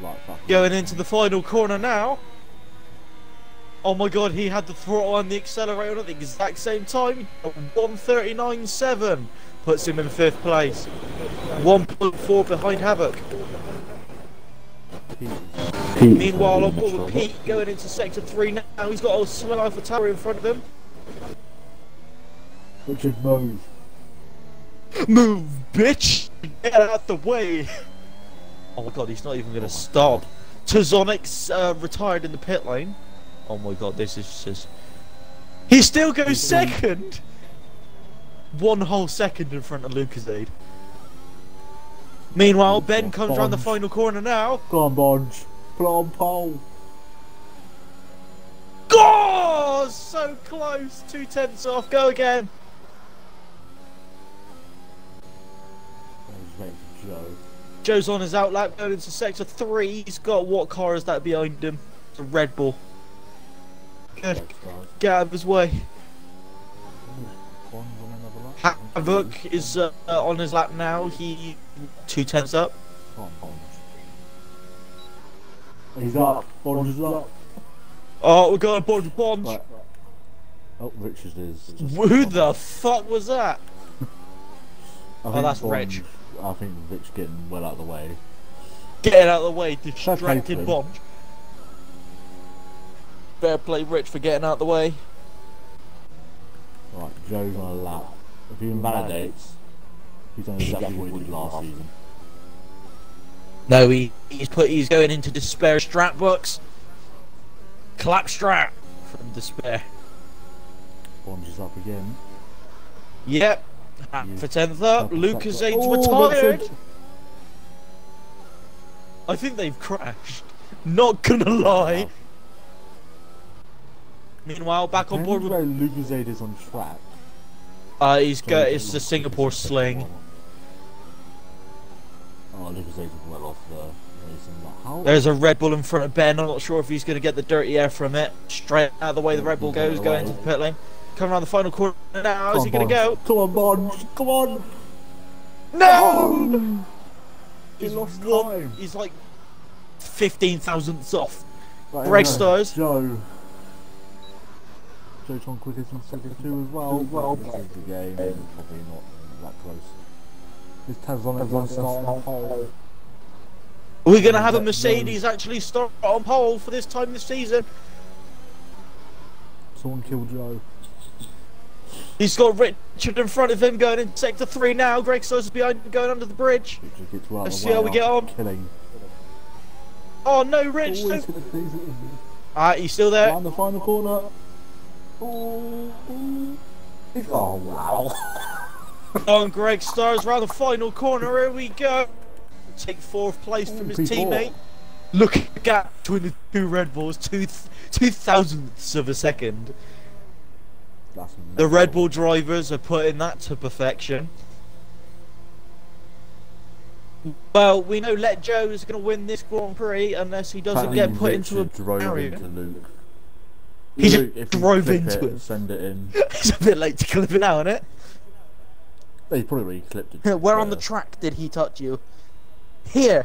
Like, Going into the final corner now. Oh my god, he had the throttle and the accelerator at the exact same time. 1:39.7 puts him in 5th place. 1.4 behind Havoc. Meanwhile, on board with Pete going into sector 3 now. He's got a Swell Alpha Tower in front of him. Richard, move. Move, bitch! Get out the way! Oh my god, he's not even going to stop. Tazonix retired in the pit lane. Oh my god, this is just... He still goes second! 1 whole second in front of Lucasade. Meanwhile, Ben comes around the final corner now. Go on, Bonge. Put it on pole. Oh, so close! 2/10 off, go again! Joe. Joe's on his outlap going into sector 3. He's got what car is that behind him? It's a Red Bull. Good. Get out of his way. Havoc is on his lap now. He 2/10 up. He's up. Bonge is up. Oh, we're going to Bonge. Right. Oh, Richard is. Who the fuck was that? Oh, that's Rich. I think Rich getting well out of the way. Getting out of the way, distracted Bonge. Fair play, Rich, for getting out of the way. Right, Joe's on a lap. If he invalidates, he's done exactly what he did last season. No, he's going into despair strap books. Clap strap from despair. Bonge is up again. Yep. For 10th up, Lucasade's retired. Richard. I think they've crashed. Not gonna lie. Meanwhile, back on board with Lucasade is on track. It's the Singapore sling. Oh, Lucasade's well off the racing. There's a Red Bull in front of Ben. I'm not sure if he's going to get the dirty air from it. Straight out of the way the Red Bull goes, going into the pit lane. Coming around the final corner now. How's he going to go? Come on, Bonge. Come on. No! He lost time. He's like 15 thousandths off. Right, Greg Stars. Joe's on quickest in sector 2 as well. This is the game. Probably not that close. This Tazonic going to start on pole. We're going to have a Mercedes actually start on pole for this time this season. Someone killed Joe. He's got Richard in front of him going in sector 3 now. Greg Stars is behind him going under the bridge. Let's see how we get on. Killing. Oh no, Rich! Alright, he's still there. Down the final corner. Oh wow. On Greg Stars round the final corner. Here we go. Take 4th place from his teammate. Look at the gap between the 2 Red Bulls. 2 thousandths of a second. The Red Bull drivers are putting that to perfection. Well, we know Let Joe is going to win this Grand Prix unless he doesn't get put into a barrier. He just drove into it. Send it in. It's a bit late to clip it now, isn't it? He probably already clipped it. Where on the track did he touch you? Here.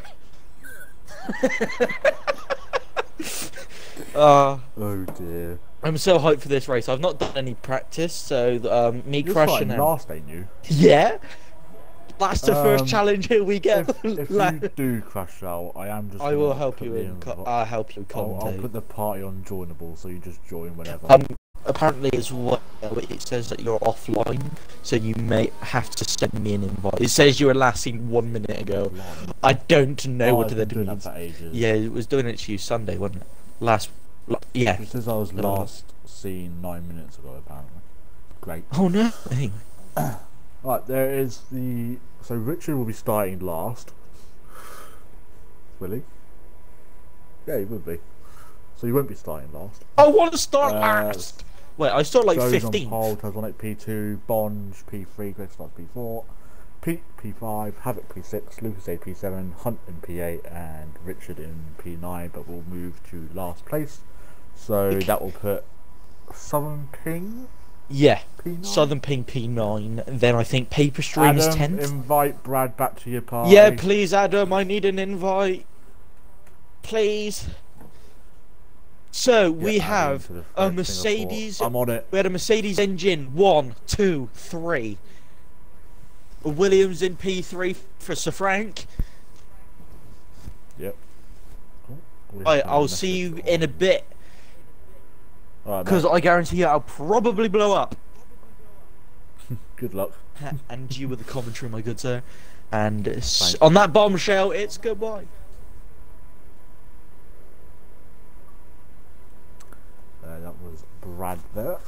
Oh dear. I'm so hyped for this race. I've not done any practice, so me You're crashing out. last, ain't you? Yeah. That's the first challenge here we get. If you do crash out, I am just. I will help you in. I'll help you commentate. I'll put the party on joinable, so you just join whenever. Apparently as well, it says that you're offline, so you may have to send me an invite. It says you were last seen 1 minute ago. I don't know what they're doing. That for ages. Yeah, it was doing it to you Sunday, wasn't it? Yeah. It says I was last seen 9 minutes ago, apparently. Great. Oh no. Right, there is the. So Richard will be starting last. Will he? Yeah, he will be. So you won't be starting last. I want to start last. Wait, I start like Joe's 15th. on pole, Tazonic P2, Bonge P3, Greg Stars P4, Pete P5, Havoc P6, Lucasade P7, Hunt in P8, and Richard in P9. But we'll move to last place. So that will put Southern King Yeah. P9? Southern Ping P9. Then I think Paper Stream is Adam, 10th. invite Brad back to your party. Yeah, please, Adam. I need an invite. Please. So we have a Mercedes. I'm on it. We had a Mercedes engine 1, 2, 3. A Williams in P3 for Sir Frank. Yep. I'll see you in a bit. Because I guarantee you I'll probably blow up. Good luck. And you with the commentary, my good sir. And on that bombshell, it's goodbye. That was Brad there.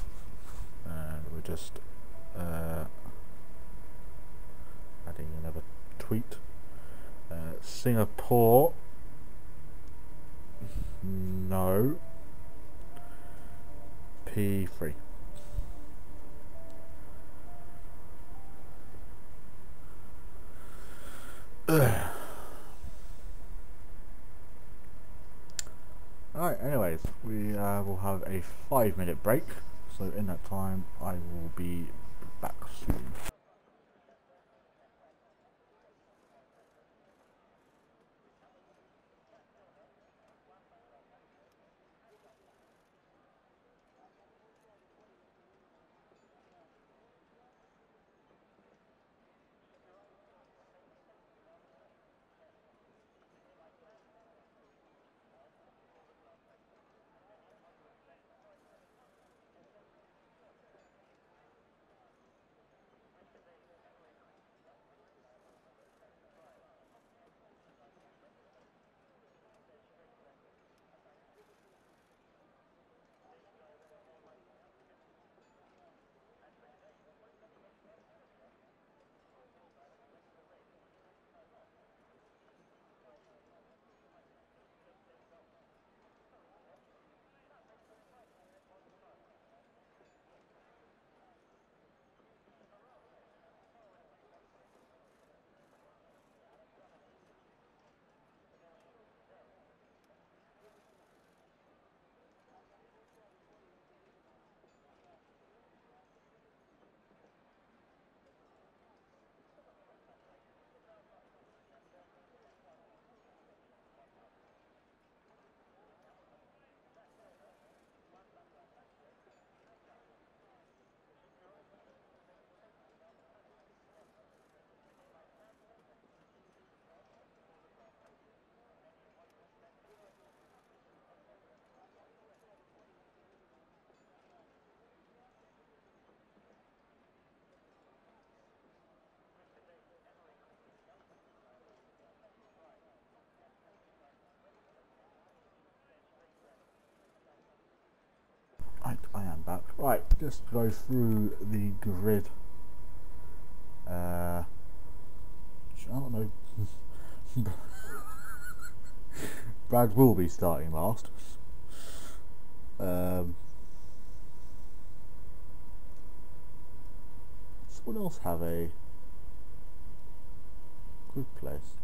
And we're just adding another tweet. Singapore. No. P3. Alright, anyways, we will have a 5-minute break, so in that time I will be back soon. Right, I am back. Right, just go through the grid. I don't know. Brad will be starting last. Someone else have a good place?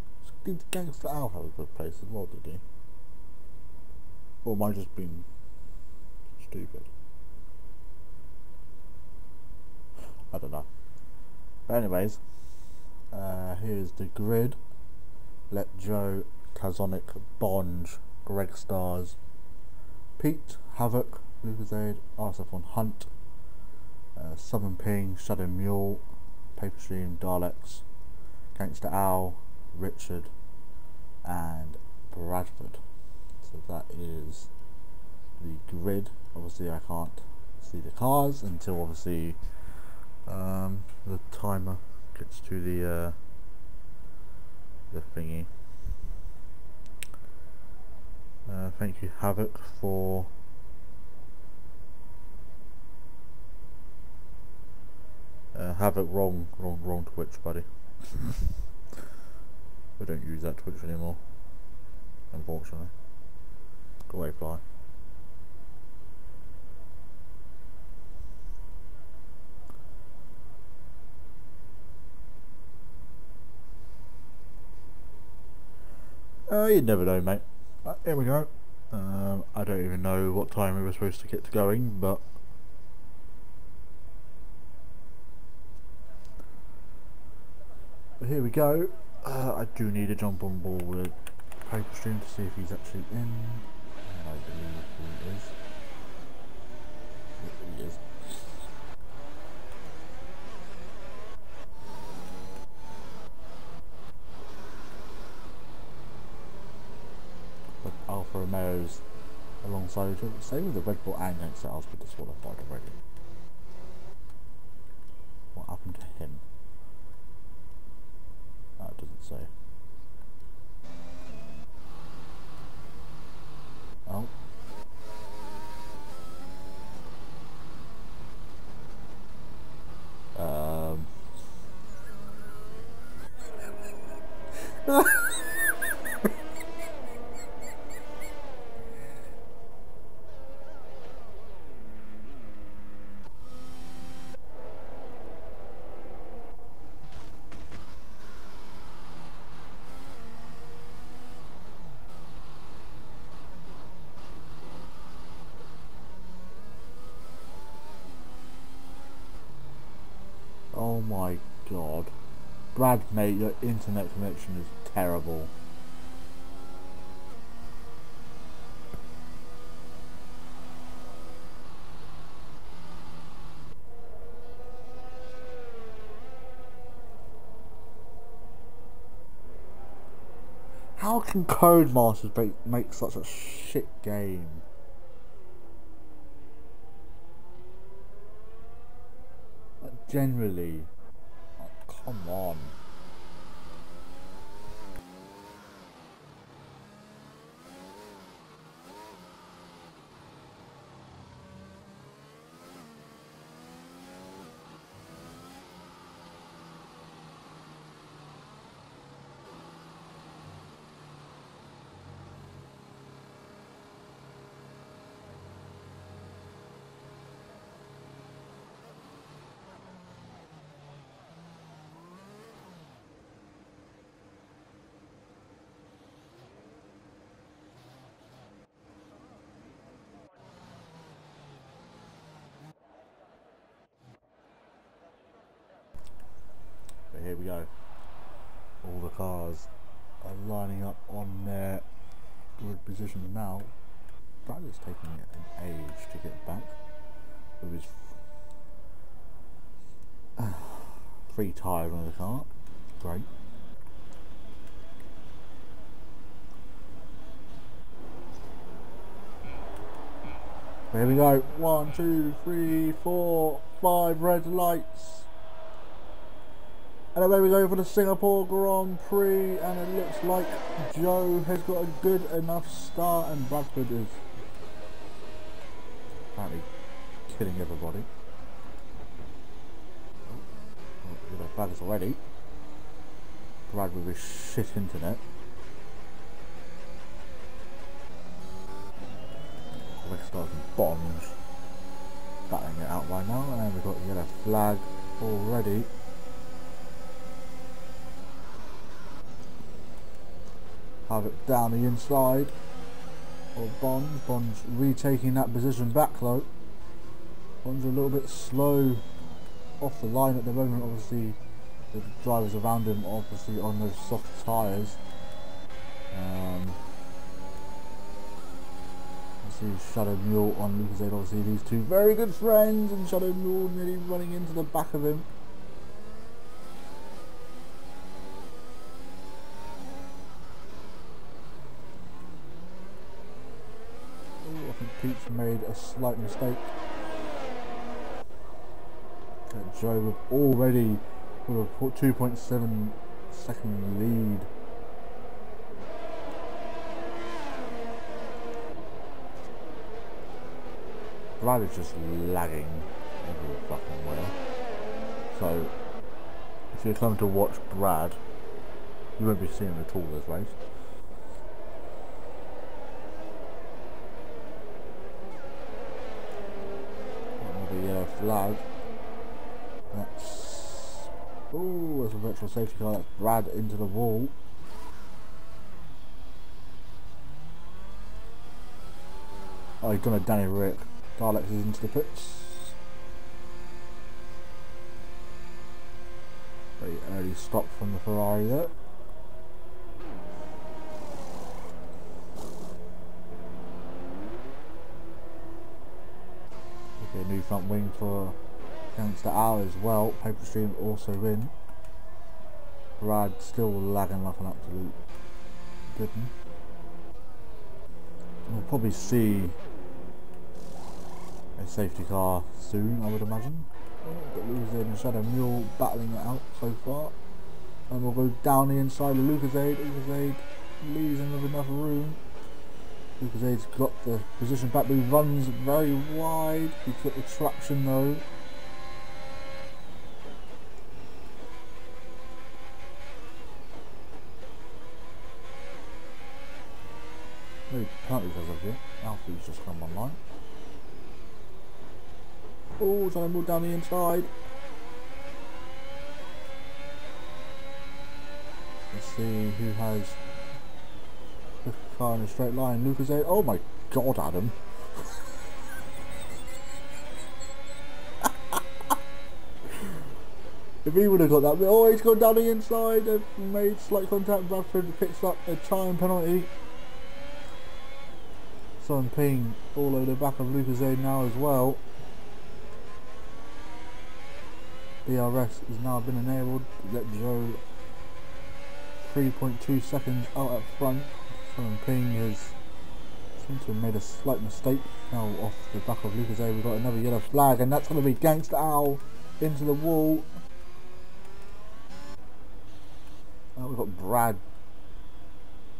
Did Gangster Al have a good place as well, did he? Or am I just being stupid? I don't know. But anyways, here's the grid. Let Joe, Kazonic, Bonge, Greg Stars, Pete, Havoc, Lucasade, RSF1 Hunt, Southern Ping, Shadow Mule, Paper Stream, Daleks, Gangster Owl, Richard, and Bradford. So that is the grid. Obviously I can't see the cars until obviously the timer gets to the thingy. Thank you Havoc for Havoc, wrong Twitch, buddy. We don't use that Twitch anymore, unfortunately. Go away, fly. You never know, mate. Here we go. I don't even know what time we were supposed to get to going, but But here we go. I do need to jump on board with Paper Stream to see if he's actually in. And I believe he is. He is. But Alfa Romeo's alongside each other. Same with the Red Bull and Excels, but disqualified already. What happened to him? It doesn't say. Oh. Oh my god. Brad, mate, your internet connection is terrible. How can Codemasters make such a shit game? Generally, come on. But here we go. All the cars are lining up on their good positions now. Brad is taking it an age to get back with his 3 tyres on the car. Great. Here we go. 1, 2, 3, 4, 5 red lights. And away we go for the Singapore Grand Prix, and it looks like Joe has got a good enough start, and Bradford is apparently killing everybody. Oh, look at Brad is already. Brad with his shit internet. Let's start some bombs. Battling it out right now, and we've got a yellow flag already. Have it down the inside of Bonds. Bonds retaking that position back though. Bonds a little bit slow off the line at the moment. Obviously the drivers around him obviously on those soft tyres. See Shadow Mule on Lucas Aid, obviously these two very good friends, and Shadow Mule nearly running into the back of him. Oh, I think Pete's made a slight mistake. Joe with already with a 2.7 second lead. Brad is just lagging every fucking way. So, if you're coming to watch Brad, you won't be seeing him at all this race. Another yellow flag. That's... ooh, there's a virtual safety car. That's Brad into the wall. Oh, he's done a Danny Rick. Daleks is into the pits. early stop from the Ferrari there. Okay, new front wing for Gangster Al as well. Paper Stream also in. Brad still lagging like an absolute good one. We'll probably see a safety car soon, I would imagine. Got Lucas and Shadow Mule battling it out so far. And we'll go down the inside of Lucasade. Lucasade leaves him with enough room. Lucasade's got the position back, but he runs very wide. He's got the traction though. Maybe penalties as of yet. Alfie's just come online. Oh, trying to move down the inside. Let's see who has the car in a straight line. Lucas A. Oh my god, Adam. If he would have got that, oh, he's gone down the inside. They've made slight contact. Bradford picks up a time penalty. Son Ping all over the back of Lucas A now as well. DRS has now been enabled. Let Joe 3.2 seconds out at front. Son Ping has seemed to have made a slight mistake. Now off the back of Lucas A, we've got another yellow flag, and that's going to be Gangster Owl into the wall. We've got Brad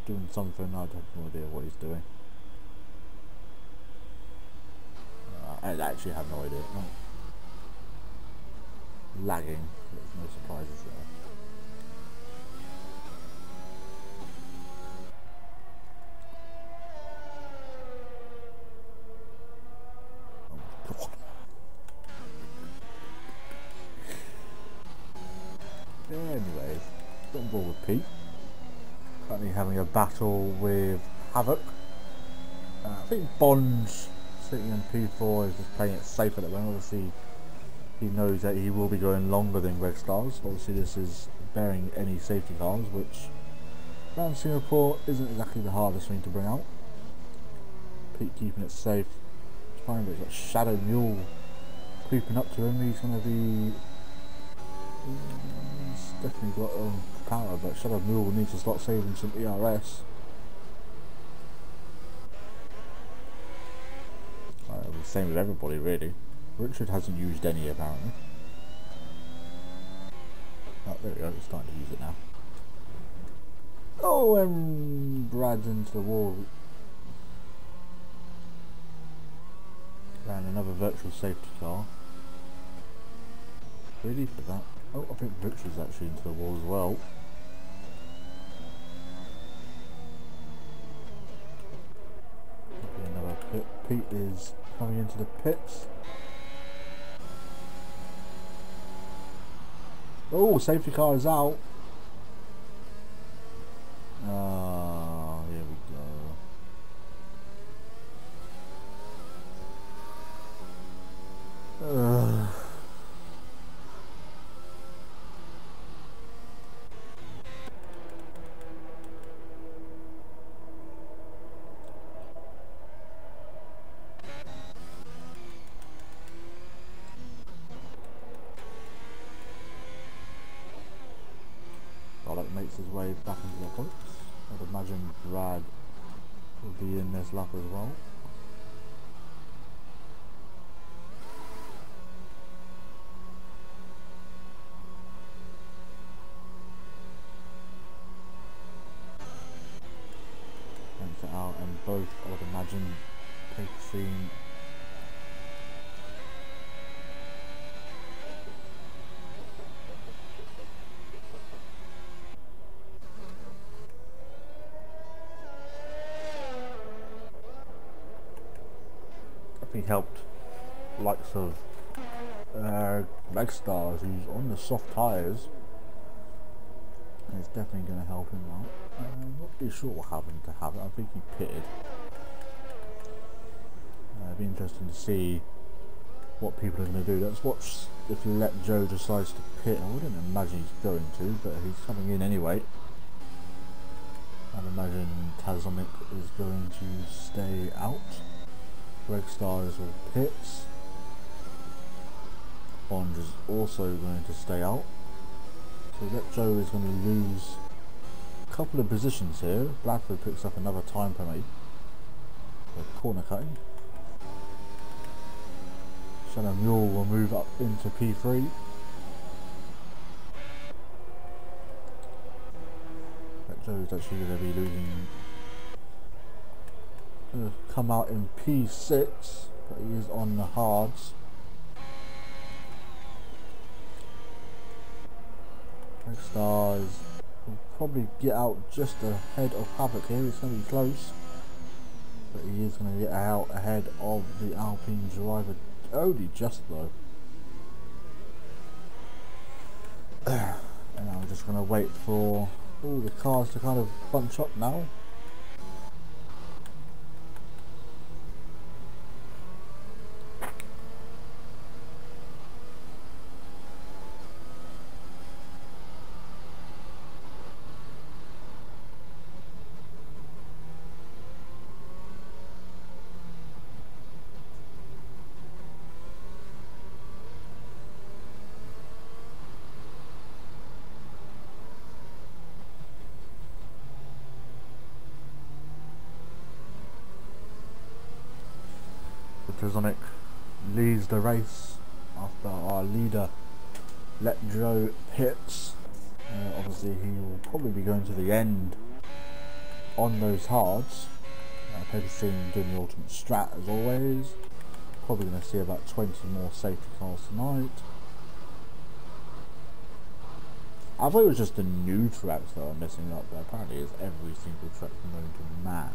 doing something. I don't have no idea what he's doing. I actually have no idea. No. Lagging. There's no surprises there. Oh god. Yeah, anyways, got on board with Pete. Currently having a battle with Havoc. I think Bond's sitting in P4 is just playing it safe at the moment. Obviously, he knows that he will be going longer than Red Stars. Obviously, this is bearing any safety cars, which around Singapore isn't exactly the hardest thing to bring out. Pete keeping it safe. It's fine, but he's got Shadow Mule creeping up to him. He's going to be... He's definitely got power, but Shadow Mule will need to start saving some ERS. Same with everybody really. Richard hasn't used any apparently. Oh, there we go, he's starting to use it now. Oh, and Brad's into the wall. And another virtual safety car. Really for that? Oh, I think Richard's actually into the wall as well. Another pit. Pete is coming into the pits. Oh, safety car is out. Oh, here we go. Makes his way back into the points. I'd imagine Brad will be in this lap as well. Enter out, and both I would imagine take a scene. He helped likes of Red Stars, who's on the soft tyres, and it's definitely going to help him out. I'm not really sure what happened to Havoc. I think he pitted. It'd be interesting to see what people are going to do. Let's watch if Let Joe decides to pit. I wouldn't imagine he's going to, but he's coming in anyway. I'd imagine Tazomic is going to stay out. Red Stars will pit. Bond is also going to stay out. So Let Joe is going to lose a couple of positions here. Bradford picks up another time penalty for corner cutting. Shadow Mule will move up into P3. Let Joe is actually going to be losing. Going to come out in P6, but he is on the hards. Red Stars will probably get out just ahead of Havoc here. It's going to be close, but he is going to get out ahead of the Alpine driver, only just though. And I'm just going to wait for all the cars to kind of bunch up now. Tazomic leads the race after our leader Let Joe pits. Obviously he will probably be going to the end on those hards. Paper Stream doing the ultimate strat as always. Probably going to see about 20 more safety cars tonight. I thought it was just the new tracks that are messing up, but apparently it's every single track known to man.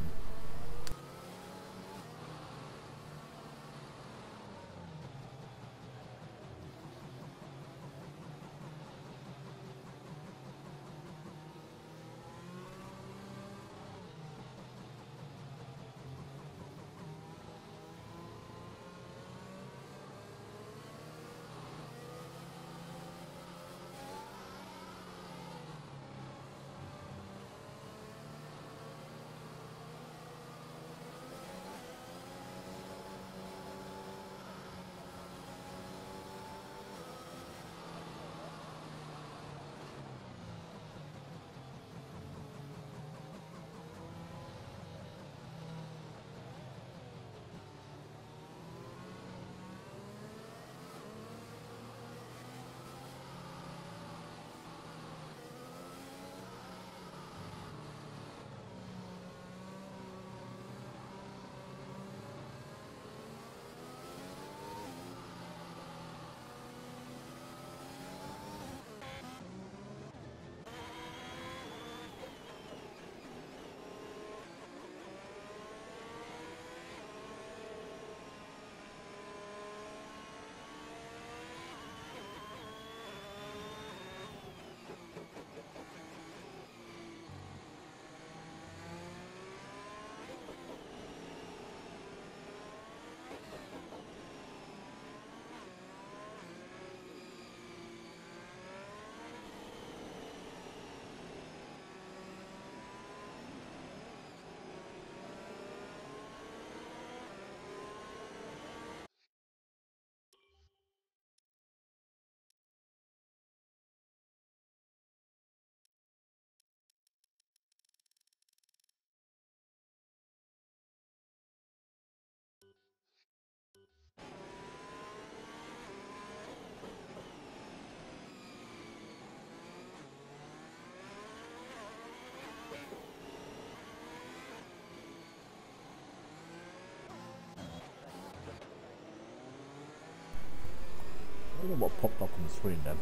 I don't know what popped up on the screen then.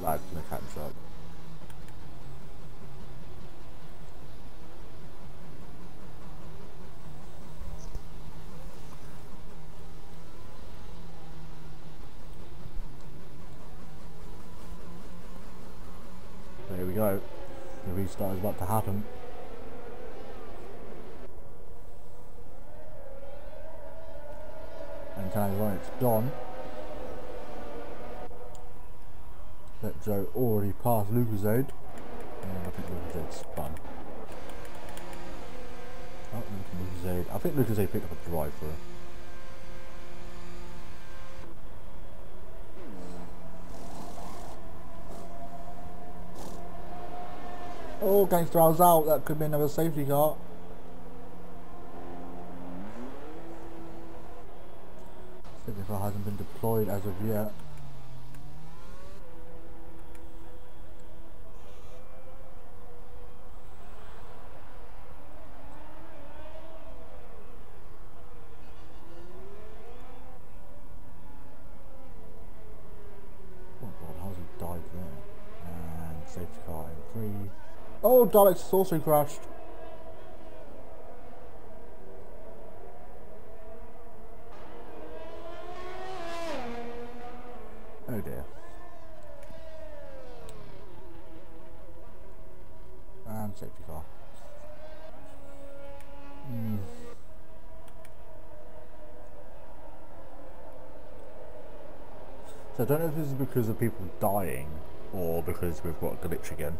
Lag in the catch up. There we go. The restart is about to happen. And it's gone. Let Joe already passed Lucasade. And I think Lucasade spun. Oh, Lucasade. I think Lucasade picked up a drive for her. Oh, Gangster House out. That could be another safety car. Safety car hasn't been deployed as of yet. Oh god, how's he died there? And safety car in 3. Oh, Daleks also crashed. Oh dear. And safety car. So I don't know if this is because of people dying or because we've got a glitch again.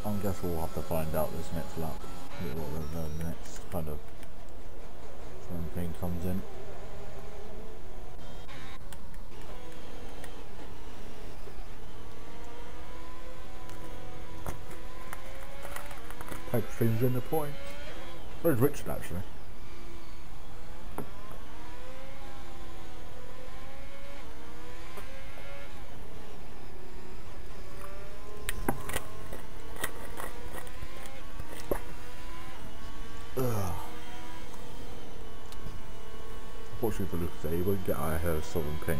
I guess we'll have to find out this next lap. The next kind of thing comes in. Pipe streams in the points. Where's Richard actually? Unfortunately for Lucas, he won't get out ahead of Southern King.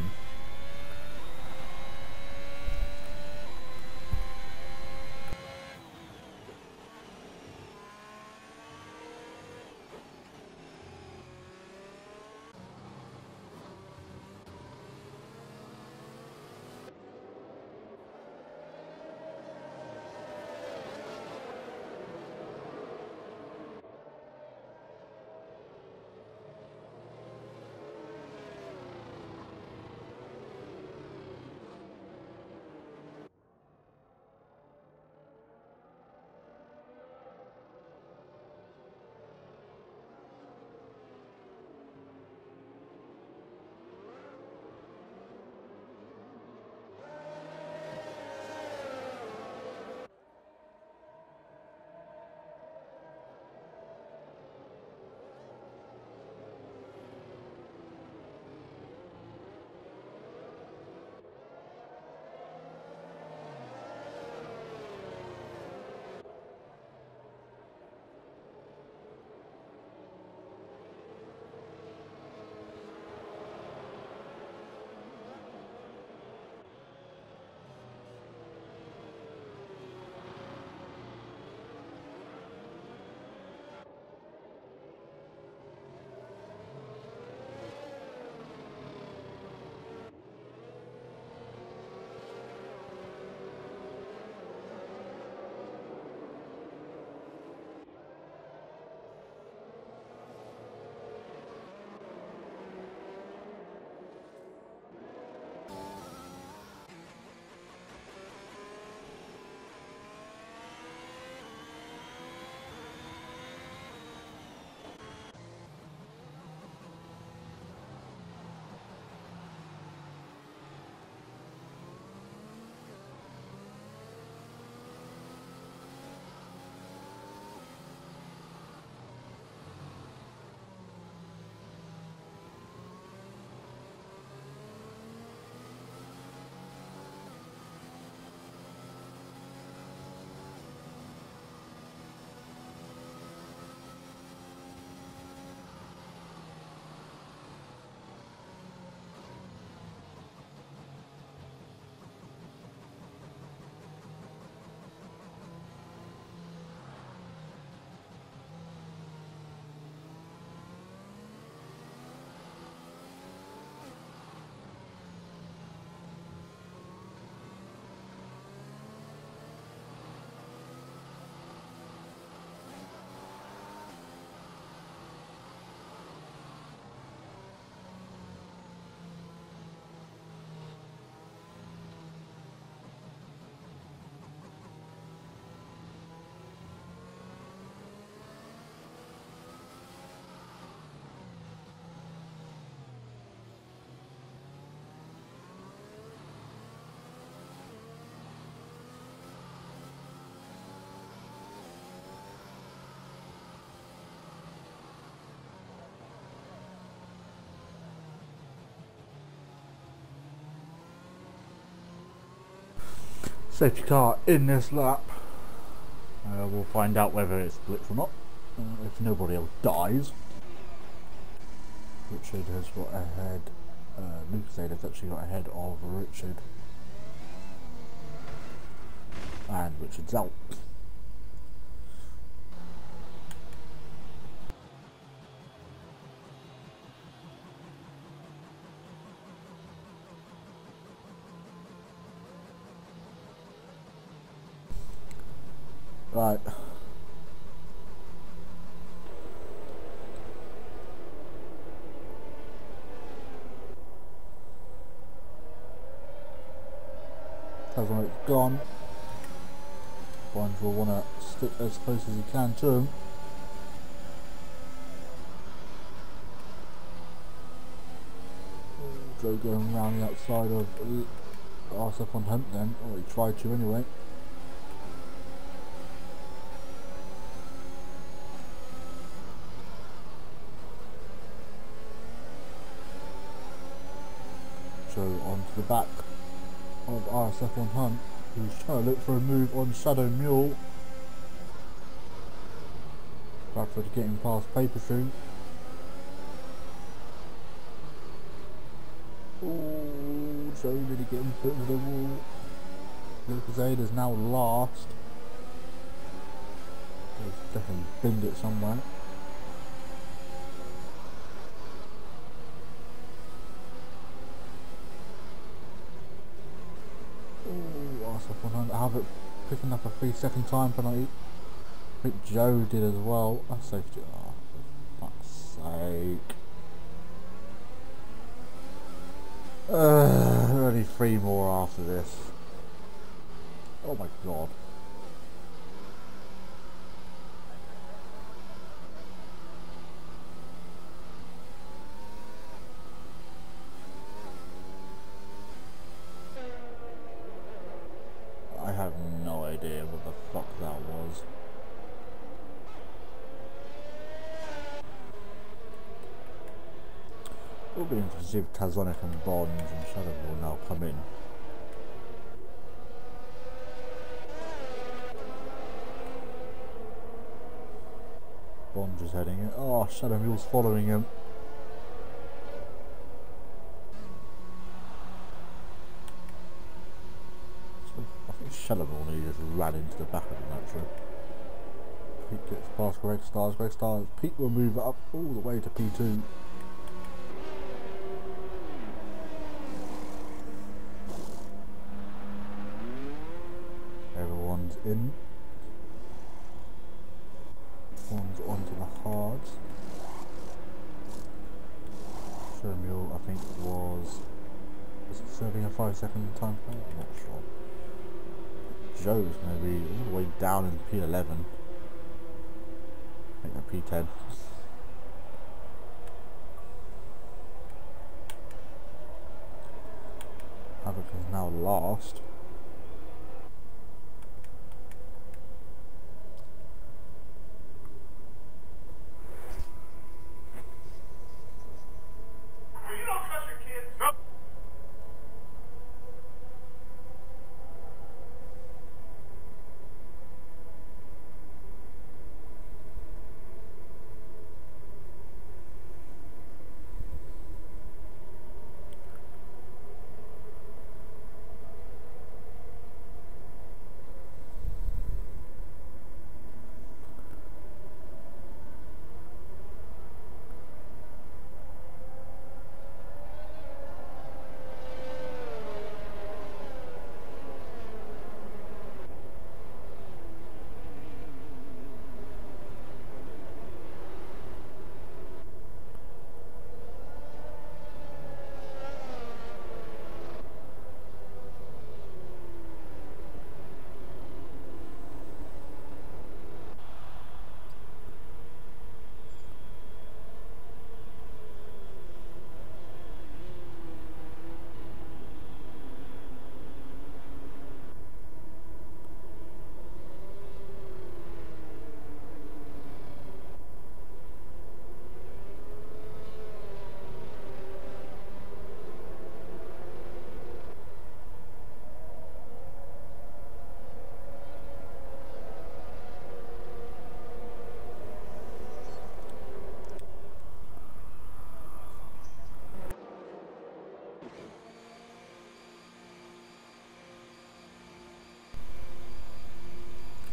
safety car in this lap. We'll find out whether it's glitch or not. If nobody else dies. Richard has got ahead. Lucas has actually got ahead of Richard. And Richard's out. Right. It's gone. Bonds will want to stick as close as he can to him. Joe going around the outside of RSF on Hunt then, or he tried to anyway. Joe onto the back of RSF on Hunt, who's trying to look for a move on Shadow Mule. Bradford getting past Paper Shoe. Ooh, Joe really getting put into the wall. Lucas Ada's now last. He's definitely binned it somewhere. Havoc picking up a 3-second time penalty. I think Joe did as well. That's safety. Oh, for fuck's sake. Only 3 more after this. Oh my god. I have no idea what the fuck that was. We'll be interested to see if Tazonic and Bonds and Shadow will now come in. Bonds is heading in. Oh, Shadow Mule's following him. Shadow Mule just ran into the back of him actually. Pete gets past Greg Stars. Pete will move up all the way to P2. Everyone's in. One's onto the hards. Shadow Mule I think was serving a 5-second time penalty? I'm not sure. Joe's going to be all the way down in P11. I think they're P10. Havoc is now last.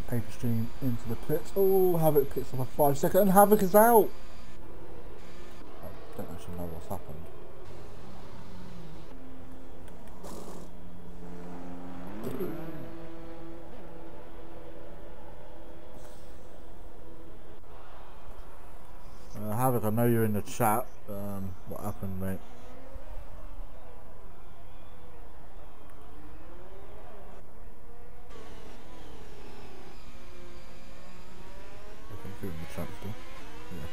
Paper stream into the pits. Oh, Havoc picks up a 5-second and Havoc is out. I don't actually know what's happened. Havoc, I know you're in the chat. What happened, mate? I think you're in the chat still. Yeah.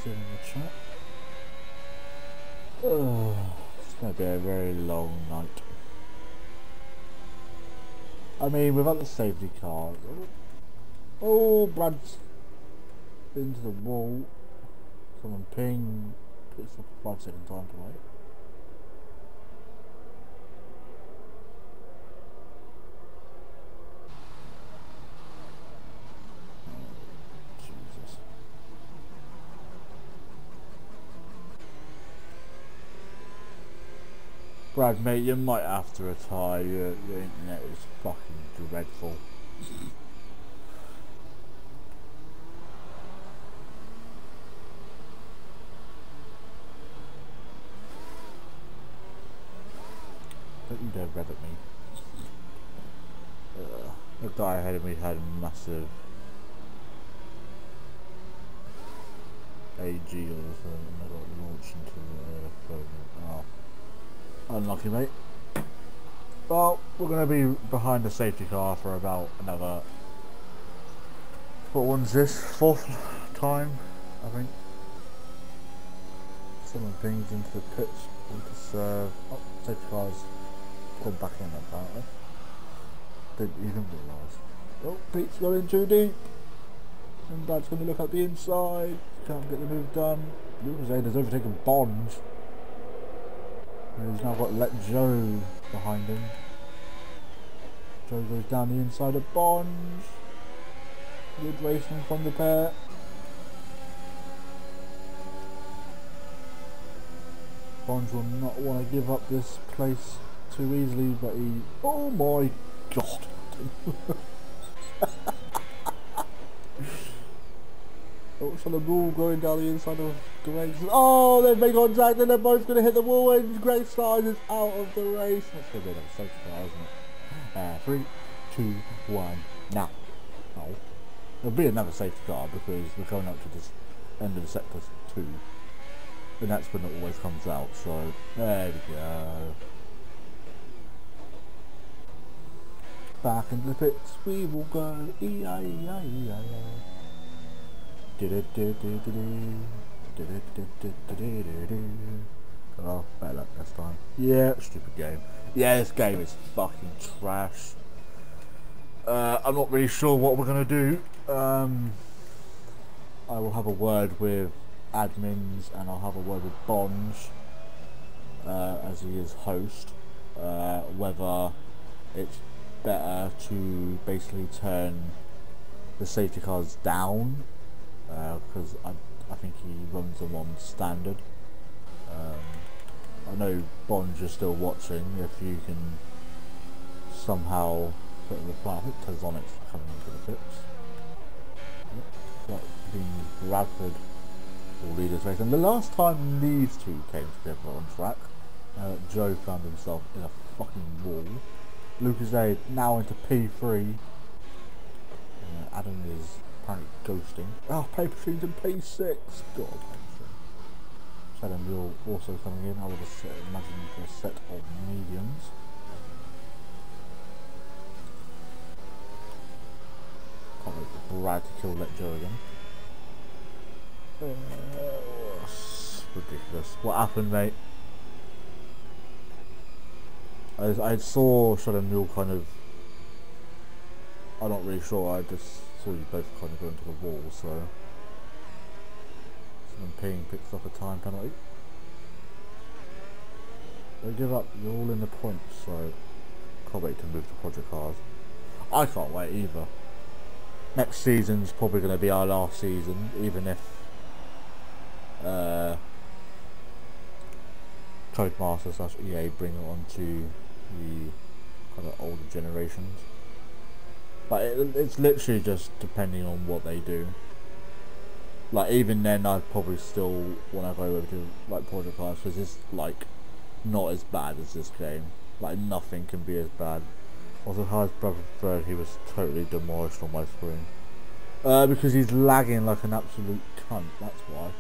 Still in the chat. Oh, it's going to be a very long night. I mean, without the safety car. Oh, Brad's into the wall. Someone ping. Puts up a 5-second time to wait. Brad, mate, you might have to retire. Your internet is fucking dreadful. Don't you dare rev at me. The guy ahead of me had a massive AG or something and I got launched into the phone. Oh. Unlucky, mate. Well, we're going to be behind the safety car for about another... What one's this? 4th time, I think. Someone pings into the pits. To serve. Oh, safety car's gone back in apparently. Didn't even realise. Oh, Pete's going too deep. And Brad's going to look at the inside. Can't get the move done. Lucas has overtaken Bonds. He's now got Let Joe behind him. Joe goes down the inside of Bonds. Good racing from the pair. Bonds will not want to give up this place too easily, but he... Oh my god! Oh, so the wall going down the inside of Greg's. Oh, they've made contact and they're both going to hit the wall and Greg Stein is out of the race. That's going to be a safety car, isn't it? 3, 2, 1, now. No. There'll be another safety car because we're going up to this end of the sector 2. And that's when it always comes out, so there we go. Back into the pits we will go. E-I-E-I-E-I-E. Oh, better luck this time. Yeah, stupid game. Yeah, this game is fucking trash. I'm not really sure what we're gonna do. I will have a word with admins and I'll have a word with Bonds as he is host. Whether it's better to basically turn the safety cars down. Because I think he runs them on standard. I know Bonds, you're still watching. If you can somehow put a reply, I think Tazonix coming into the pits. That means Bradford will lead this race. And the last time these two came together on track, Joe found himself in a fucking wall. Lucas A now into P3. Adam is apparently ghosting. Oh, Paper Stream's in P6. God, Paper Stream. Shadon Mule also coming in. I would have imagined for a set of mediums. Can't wait for Brad to kill Let Joe again. Ridiculous. What happened, mate? I saw Shadow Mule kind of. I'm not really sure. I just saw you both kind of go into the wall, so. Someone ping picks up a time penalty. They give up. You're all in the points, so can't wait to move to project cars. I can't wait either. Next season's probably going to be our last season, even if Codemaster / EA bring it on to the kind of older generations. But it's literally just depending on what they do. Like even then, I'd probably still want to go over to like Project Cars because it's like not as bad as this game. Like nothing can be as bad. Also, High's brother preferred he was totally demolished on my screen. Because he's lagging like an absolute cunt. That's why.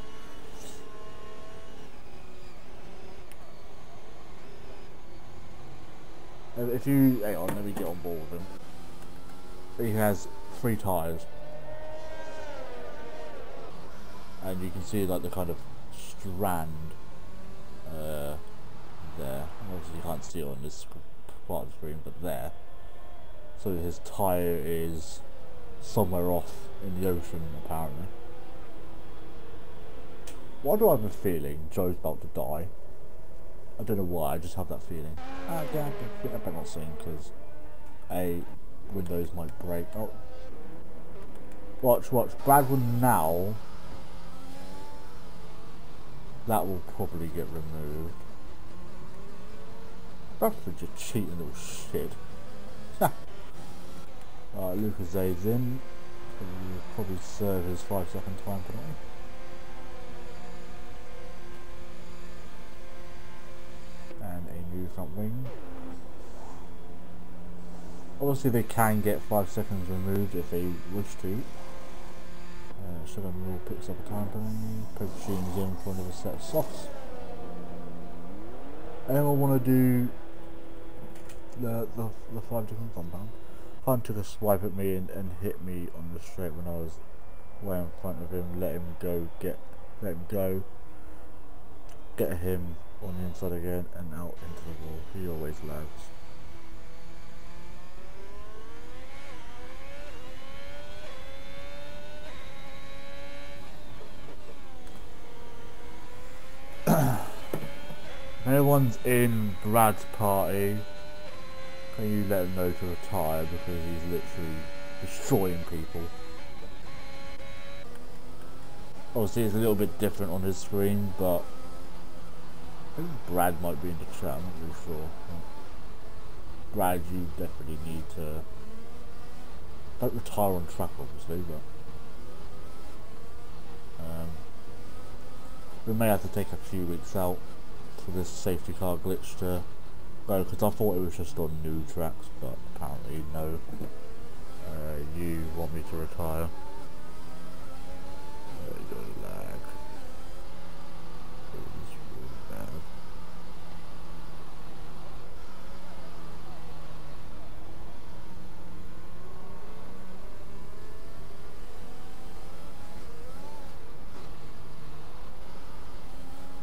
If you hang on, let me get on board with him. He has 3 tyres, and you can see like the kind of strand there. Obviously, you can't see it on this part of the screen, but there. So his tyre is somewhere off in the ocean, apparently. Why do I have a feeling Joe's about to die? I don't know why, I just have that feeling. I better not sing, because Windows might break. Oh. Watch. Brad will now. That will probably get removed. Bradford, you cheating little shit. Alright, Lucas Aid's in. He'll probably serve his 5-second time penalty. And a new front wing. Obviously they can get 5 seconds removed if they wish to. Shadow Mule picks up a time penalty. Petrocine's in for another set of softs. Anyone want to do the 5 different compound? Hunt took a swipe at me and hit me on the straight when I was way in front of him. Let him go, get him on the inside again and out into the wall. He always lags. If anyone's in Brad's party, can you let him know to retire because he's literally destroying people. Obviously it's a little bit different on his screen, but I think Brad might be in the chat, I'm not really sure. Brad, you definitely need to, don't retire on track obviously, but we may have to take a few weeks out for this safety car glitch to go, because I thought it was just on new tracks, but apparently no. You want me to retire? You got lag. It was really bad.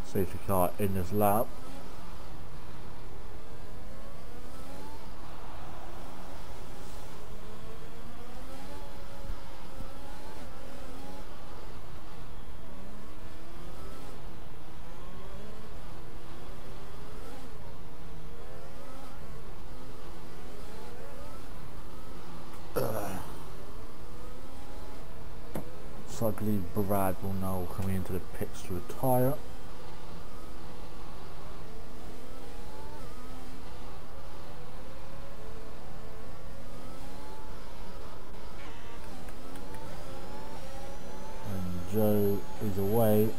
Safety car in this lap. So I believe Brad will now come into the pits to retire. And Joe is away.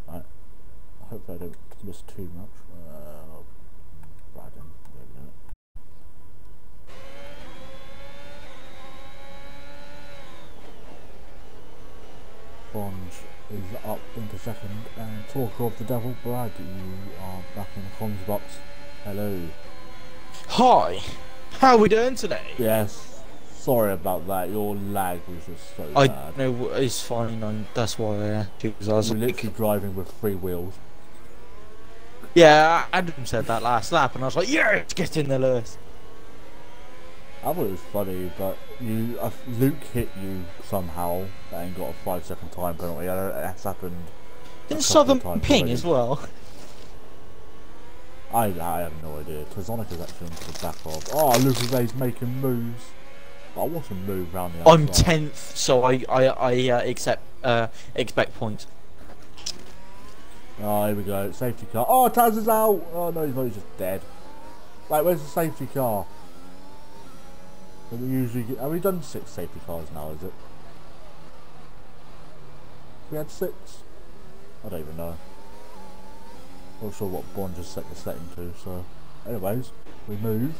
Right. Hopefully I don't miss too much. Brad in. Bond is up into second, and talker of the devil, Brad, you are back in the comms box. Hello. Hi. How are we doing today? Yes. Sorry about that. Your lag was just so I bad. know it's fine. That's why. Because I was You're literally driving with 3 wheels. yeah, Adam said that last lap, and I was like, yeah, get in there, Lewis. I thought it was funny, but Luke hit you somehow and got a 5-second time penalty. That's happened. Didn't Southern ping already. as well? I have no idea. Tazonic is actually into the back of. Oh, Luke is making moves. I want to move around the outside. I'm 10th, so I expect points. Oh, here we go. Safety car. Oh, Taz is out. Oh no, he's not. He's just dead. Wait, where's the safety car? We usually get, have we done 6 safety cars now? Is it? We had 6. I don't even know. Not sure what Bond just set the setting to. So, anyways, we move.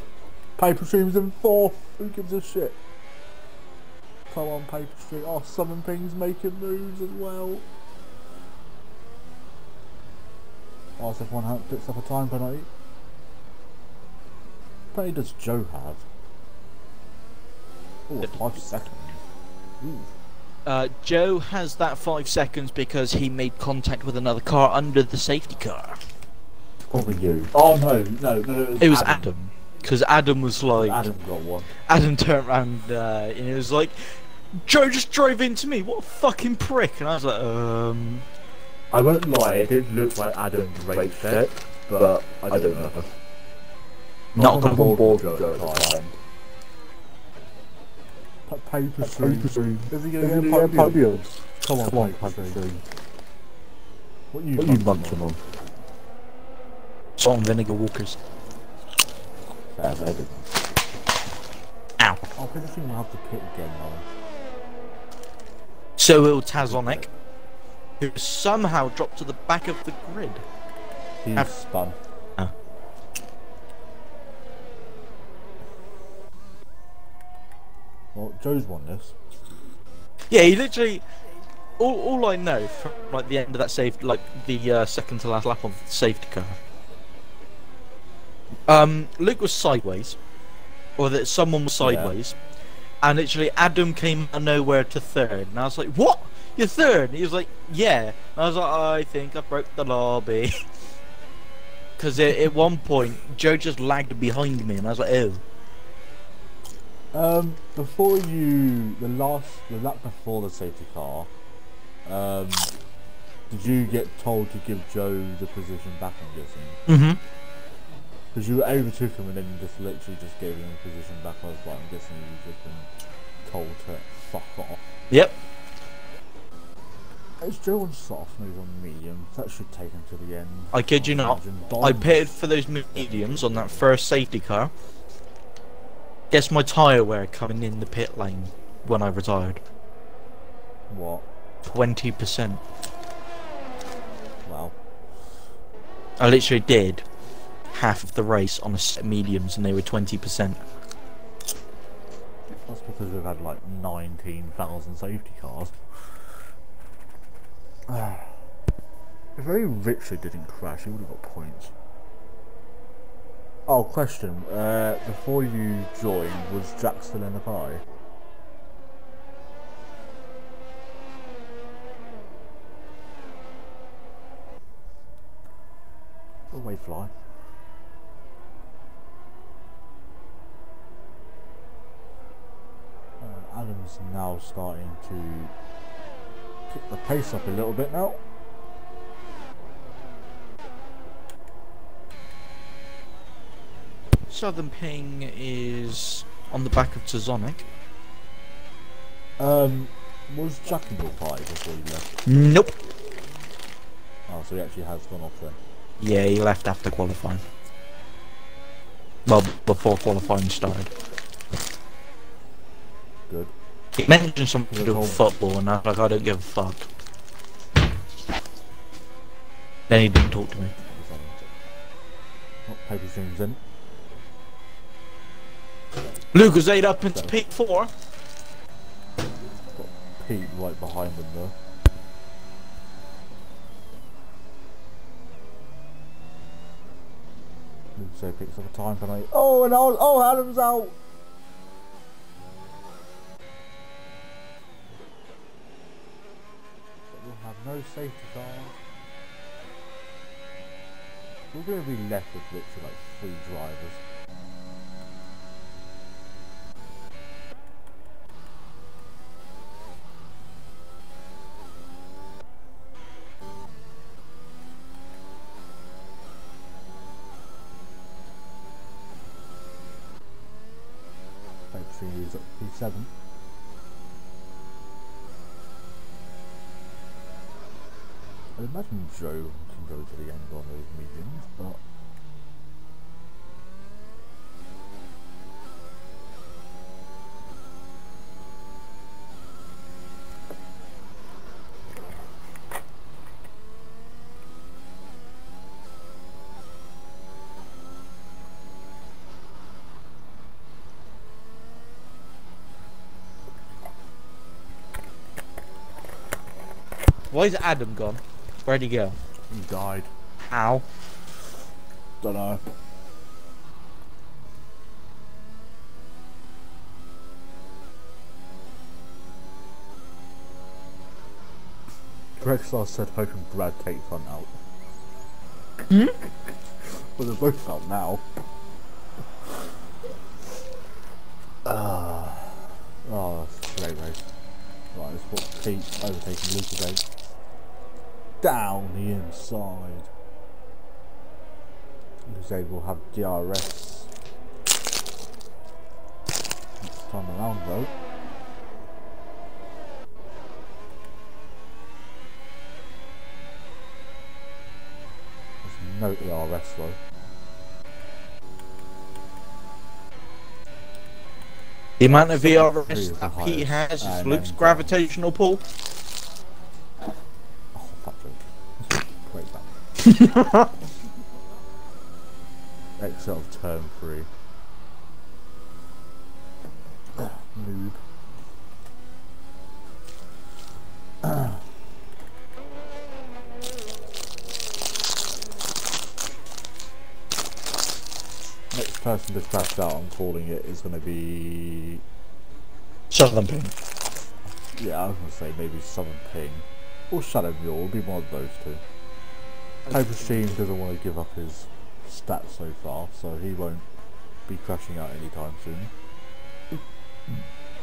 Paper Stream's in 4th. Who gives a shit? Come on, Paper Stream. Oh, Southern Ping's making moves as well. Oh, so if one picks up a time penalty. How many does Joe have? Oh, 5 seconds. Ooh. Joe has that 5 seconds because he made contact with another car under the safety car. Probably you. Oh no. It was Adam. Because Adam was like... Adam got one. Adam turned around and it was like, Joe just drove into me, what a fucking prick. And I was like, I won't lie, it did look like Adam's race set, but I don't know. Not on board Joe at the time. Paper Stream. Is he going to get podiums? Come on, Paper Stream. What are you munching on? Salt and vinegar walkers. Ow. Ow. Oh, Paper Stream will have to pit again though. So will Tazonic, who somehow dropped to the back of the grid. He's spun. Oh. Well, Joe's won this. Yeah, he literally... All I know from like the end of that save, like the second to last lap of the safety car. Luke was sideways, or that someone was sideways, and literally Adam came out of nowhere to 3rd, and I was like, "What? You're 3rd?" And he was like, "Yeah." And I was like, "I think I broke the lobby," because at one point Joe just lagged behind me, and I was like, "Oh." Before the lap before the safety car, did you get told to give Joe the position back, I'm guessing? Mm-hmm. Because you overtook him and then you just literally just gave him the position back. I was like, I'm guessing you've just been told to fuck off. Yep. It's Joe on soft, move on medium. That should take him to the end. I kid you not. I pitted for those mediums on that first safety car. Guess my tyre wear coming in the pit lane when I retired. What? 20%. Wow. I literally did half of the race on a set of mediums and they were 20%. That's because we've had like 19,000 safety cars. If only Richard didn't crash, he would have got points. Oh, question. Before you joined, was Jack still in the pie? Away fly. Adam's now starting to pick the pace up a little bit now. Southern Ping is on the back of Tazonic. Was Jack in your pie before you left? Nope. Oh, so he actually has gone off then. Yeah, he left after qualifying. Well, before qualifying started. Good. He mentioned something to do with football, and I was like, I don't give a fuck. Then he didn't talk to me. Oh, Paper Stream's in. Lucas 8 up into P4. Got Pete right behind him though. Lucas picks up a time penalty. Oh, and oh, Adam's out. have no safety cars. We're going to be left with literally like 3 drivers. Hopefully he's up P7. I'd imagine Joe can go to the end on those mediums, but why is Adam gone? Where'd he go? he died. How? Don't know. Greg said hoping Brad take front out. Hmm? Well, they're both out now. Oh, that's a great race. Right, let's put Pete overtaking Luke today. Down the inside. Luke will have DRS. Next time around though. There's no ERS though. The amount of VRS that Pete has is Luke's gravitational pull. Oh, fuck joke. Great back. Exit of turn 3. Noob. Next person to crash out, I'm calling it, is going to be... Southern Ping. Yeah, I was going to say maybe Southern Ping. Or Shadow Mule, will be one of those two. Paper Steam doesn't want to give up his stats so far, so he won't be crashing out anytime soon.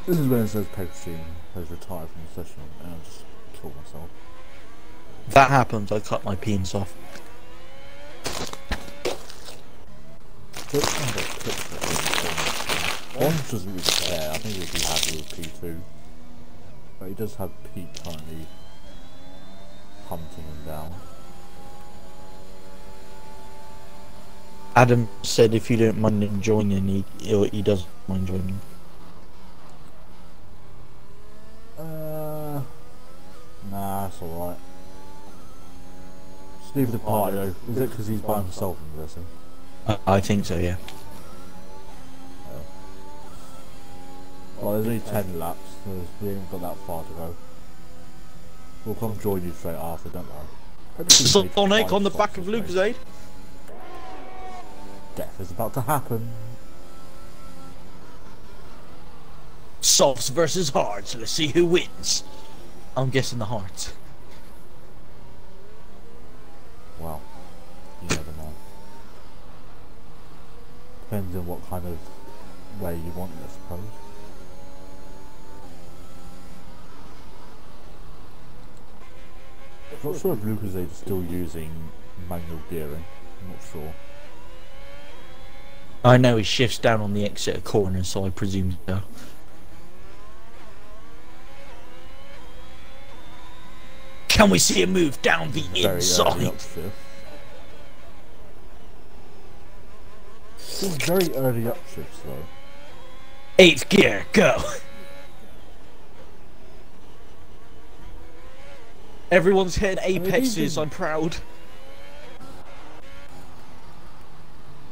This is when it says Paper Steam has retired from the session, and I'll just kill myself. If that happens, I cut my penis off. One doesn't really care, I think he'll be happy with P2. But he does have Pete currently hunting him down. Adam said if you don't mind him joining, he does mind joining. Nah, that's alright. Just leave the party though. Is it because he's by himself in this? I think so, yeah. Well, there's only 10 laps, so we haven't got that far to go. We'll come join you straight after, don't worry. Sonic on the back of Lucasade. Death is about to happen. Softs versus hards. Let's see who wins. I'm guessing the hards. Well, you never know. Depends on what kind of way you want it, I suppose. I'm not sure if Lucasade is still using manual gearing. I'm not sure. I know he shifts down on the exit of corner, so I presume so. Can we see a move down the inside? Still very early upshifts though. 8th gear, go! Everyone's hitting apexes, I'm proud.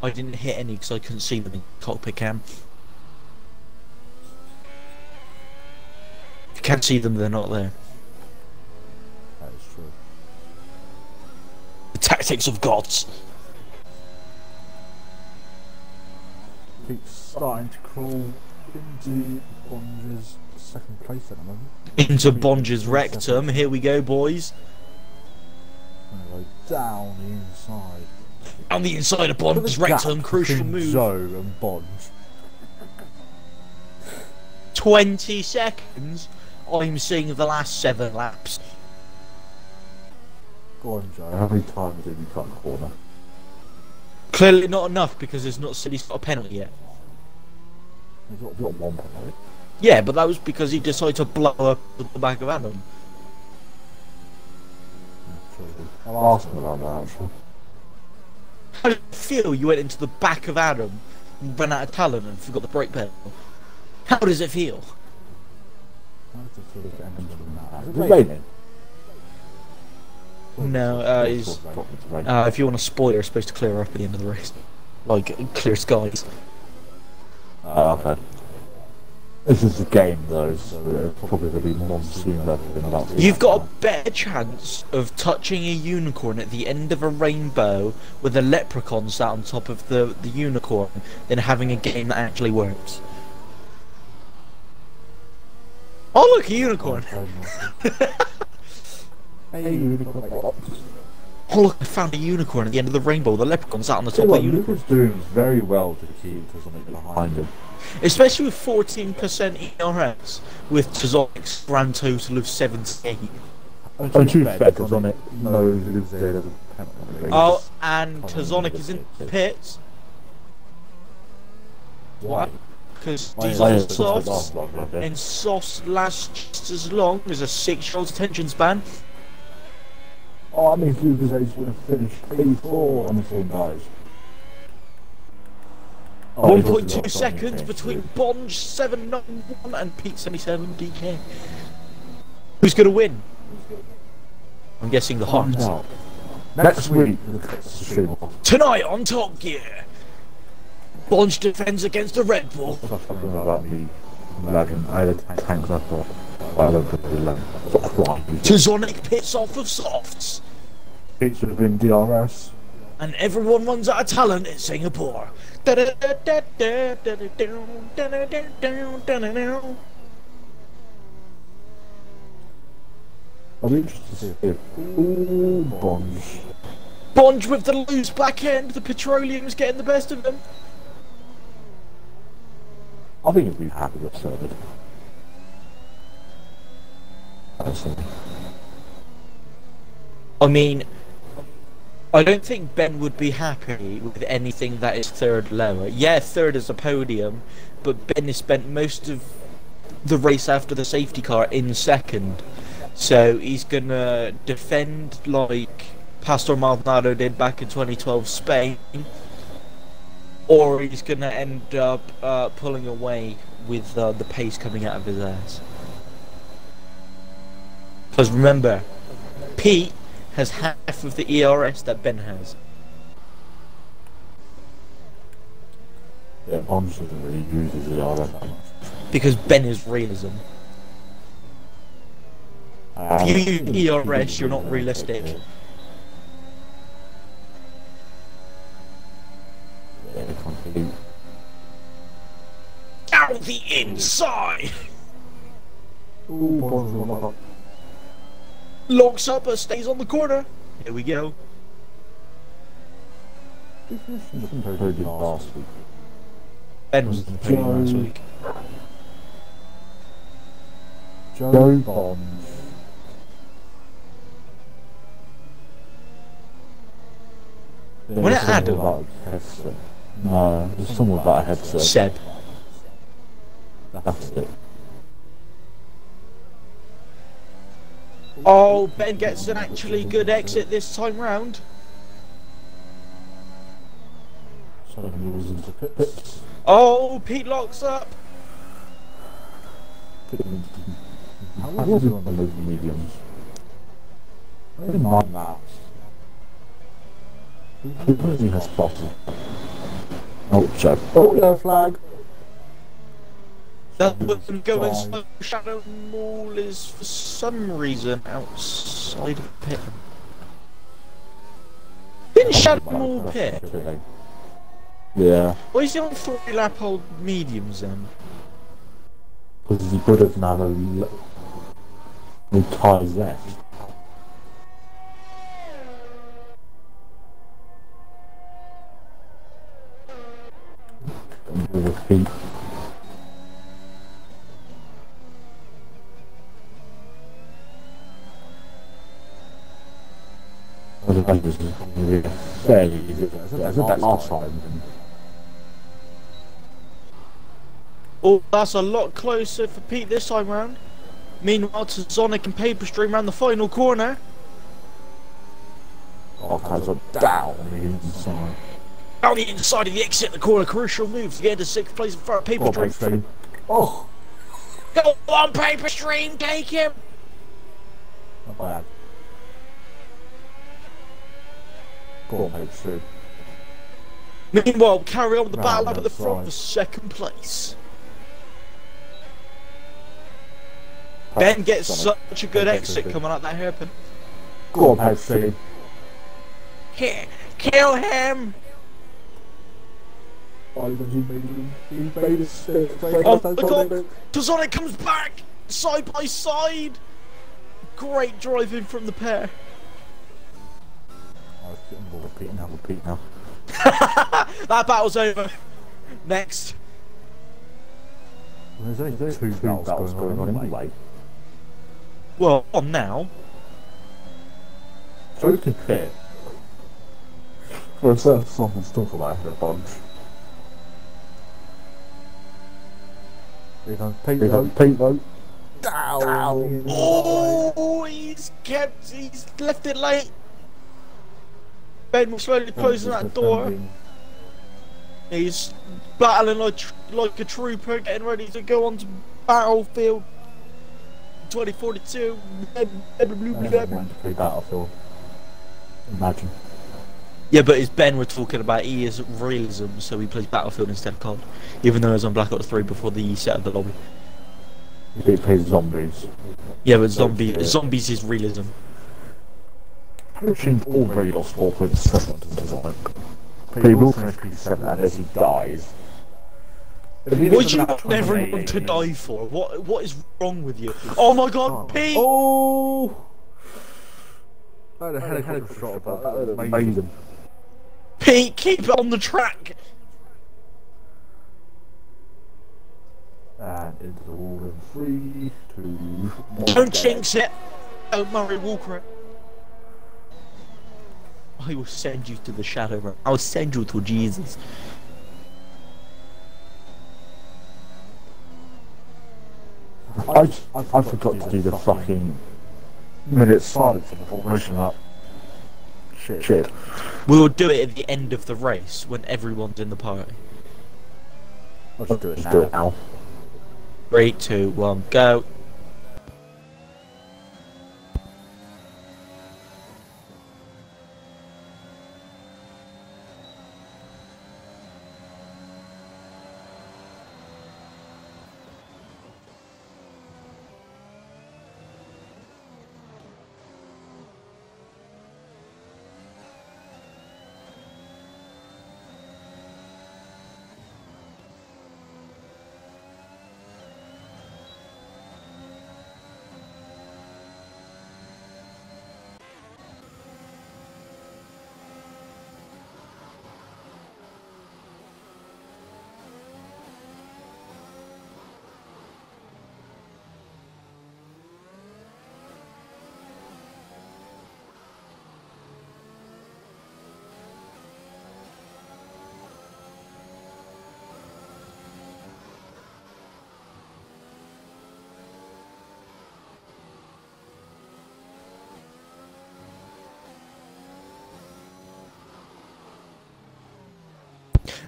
I didn't hit any because I couldn't see them in cockpit cam. If you can't see them, they're not there. That is true. The tactics of gods. Keep starting to crawl into bonges second place at the moment. Into Bonge's rectum. Here we go, boys. Go down the inside. On the inside of Bonge's rectum, crucial move. Joe and Bonge. 20 seconds. I'm seeing the last 7 laps. Go on, Joe. How many times did you cut the corner? Clearly not enough because it's not said he's got a penalty yet. He's got one penalty. Yeah, but that was because he decided to blow up the back of Adam. I'll ask him about that actually. How did it feel you went into the back of Adam, ran out of talent and forgot the brake pedal? How does it feel? Is it raining? No, if you want a spoiler, it's supposed to clear up at the end of the race. Like, clear skies. Okay. This is a game though, so it's probably going to be monsoon level in about... You've got a better chance of touching a unicorn at the end of a rainbow with a leprechaun sat on top of the unicorn than having a game that actually works. Oh look, a unicorn! Hey, unicorn. Oh look, I found a unicorn at the end of the rainbow. The leprechaun sat on the top of the unicorn. Unicorn's doing very well to keep Tazonic behind him. Especially with 14% ERS, with Tazonic's grand total of 78. Oh, too fair, Tazonic knows who's there as a penalty. Oh, and Tazonic is in the pits. Why? Because diesel softs, and softs last just as long as a 6-year-old's attention span. Oh, that means Lucas A's going to finish P4 on the same guys. 1.2 seconds between Bonge 791 and Pete 77 DK. Who's going to win? I'm guessing the Hearts. Next week, tonight on Top Gear, Bonge defends against a Red Bull. Something about me lagging. I had tanks up or I don't think they lag. Tazonic pits off of softs. It should have been DRS. And everyone runs out of talent in Singapore. I'm interested to see if... Ooh, Bonge. Bonge with the loose back end, the petroleum's getting the best of him. I think he'd be happy with third. I mean, I don't think Ben would be happy with anything that is third lower. Yeah, third is a podium, but Ben has spent most of the race after the safety car in second. So he's gonna defend like Pastor Maldonado did back in 2012 Spain, or he's gonna end up pulling away with the pace coming out of his ass. Because remember, Pete has half of the ERS that Ben has. Yeah, Bonge doesn't really use his ERS that much. Because Ben is realism. If you use ERS, you're not realistic. Down the inside! Ooh, Bonge. Locks up or stays on the corner. Here we go. Last week. Ben was in the podium last week. Joe Bonge. When it Adam? No, there's someone about a headset. Seb. That's it. Oh, Ben gets an actually good exit this time round. Oh, Pete locks up. How was it on those mediums? I didn't mind that. He has spotted. Oh, check. Oh, yeah, flag. That wasn't going slow. Shadow Mall is for some reason outside of the pit. Didn't Shadow Mall pit? Yeah. Why is he on 3 lap old mediums then? Because he doesn't have any ties left. With his feet. Well, the Avengers is probably fairly easy. I said that last time. Oh, that's a lot closer for Pete this time round. Meanwhile, to Sonic and Paper Stream around the final corner. Oh, guys are down the inside. Down the inside of the exit, the corner, crucial move to get into 6th place in front of Paper Stream. Oh! Go on, Paper Stream, take him! Not bad. Go on, Paper Stream. Meanwhile, carry on with the Round battle up at the front outside. for 2nd place. Ben gets such a good exit coming out that hairpin. Go on, Paper Stream. Here, kill him! Oh, he made a stick. Oh my god! Sonic comes back! Side by side! Great driving from the pair. We'll repeat now. That battle's over. Next. There's only two battles going on anyway. Well, on now. So to fit. For a certain something to talk about in a bunch. Here comes Pete though. Down. Oh, he's left it late. Ben will slowly closing that door. He's battling like a trooper, getting ready to go on to Battlefield 2042. Battlefield. Imagine. Yeah, but it's Ben we're talking about. He is realism, so he plays Battlefield instead of COD. Even though it was on Black Ops 3 before the set of the lobby. He plays zombies. Yeah, but zombies is realism. Pushing already lost 4.7 to Sonic. He will finish P7 unless he dies. What do you want everyone to die for? What is wrong with you? Oh my god, Pete! Oh! I had a helicopter shot about that. Amazing. Pete, keep it on the track! And into the wall in 3, 2, 1. Don't jinx it! Oh, Murray Walker. I will send you to the shadow realm. I will send you to Jesus. I forgot to do the fucking minute silence in the formation up. Shit. We'll do it at the end of the race when everyone's in the party. Let's do it now. 3, 2, 1, go.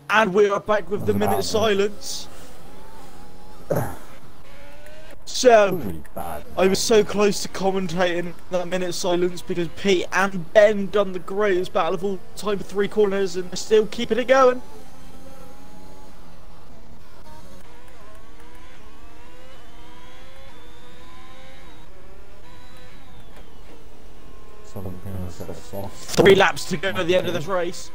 And we are back with the minute silence. So, I was so close to commentating that minute silence because Pete and Ben done the greatest battle of all time for 3 corners and they're still keeping it going. Three laps to go at the end of this race.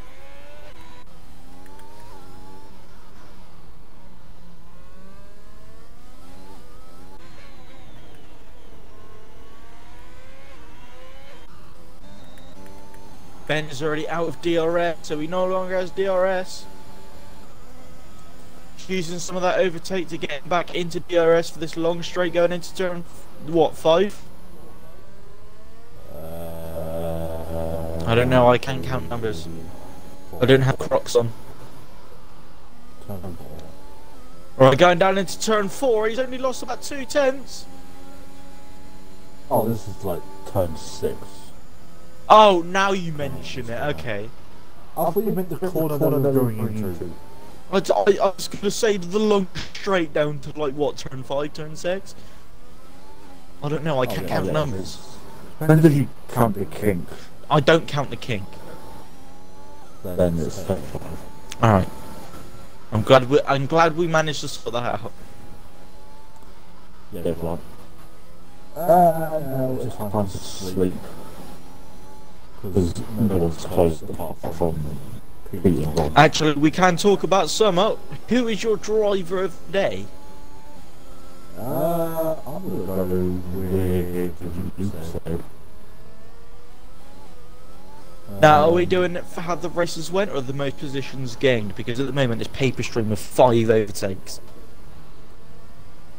Ben is already out of DRS, so he no longer has DRS. Using some of that overtake to get back into DRS for this long straight going into turn, what, 5? I don't know, I can't count numbers. I don't have Crocs on. Alright, going down into turn 4, he's only lost about 2/10. Oh, this is like turn 6. Oh, now you mention it, okay. I thought you meant the corner that we're going into. I was going to say the long straight down to like, what, turn 5, turn 6? I don't know, I can't count numbers. When did you count the kink? I don't count the kink. Then it's 5. Alright. I'm glad we managed to sort that out. Yeah, right. No, it's time to sleep. Because no one's closed apart from Pete and Ron. Actually, we can talk about summer. Who is your driver of the day? I'm gonna go with you say. Now, are we doing it for how the races went or the most positions gained? Because at the moment it's paper stream with 5 overtakes.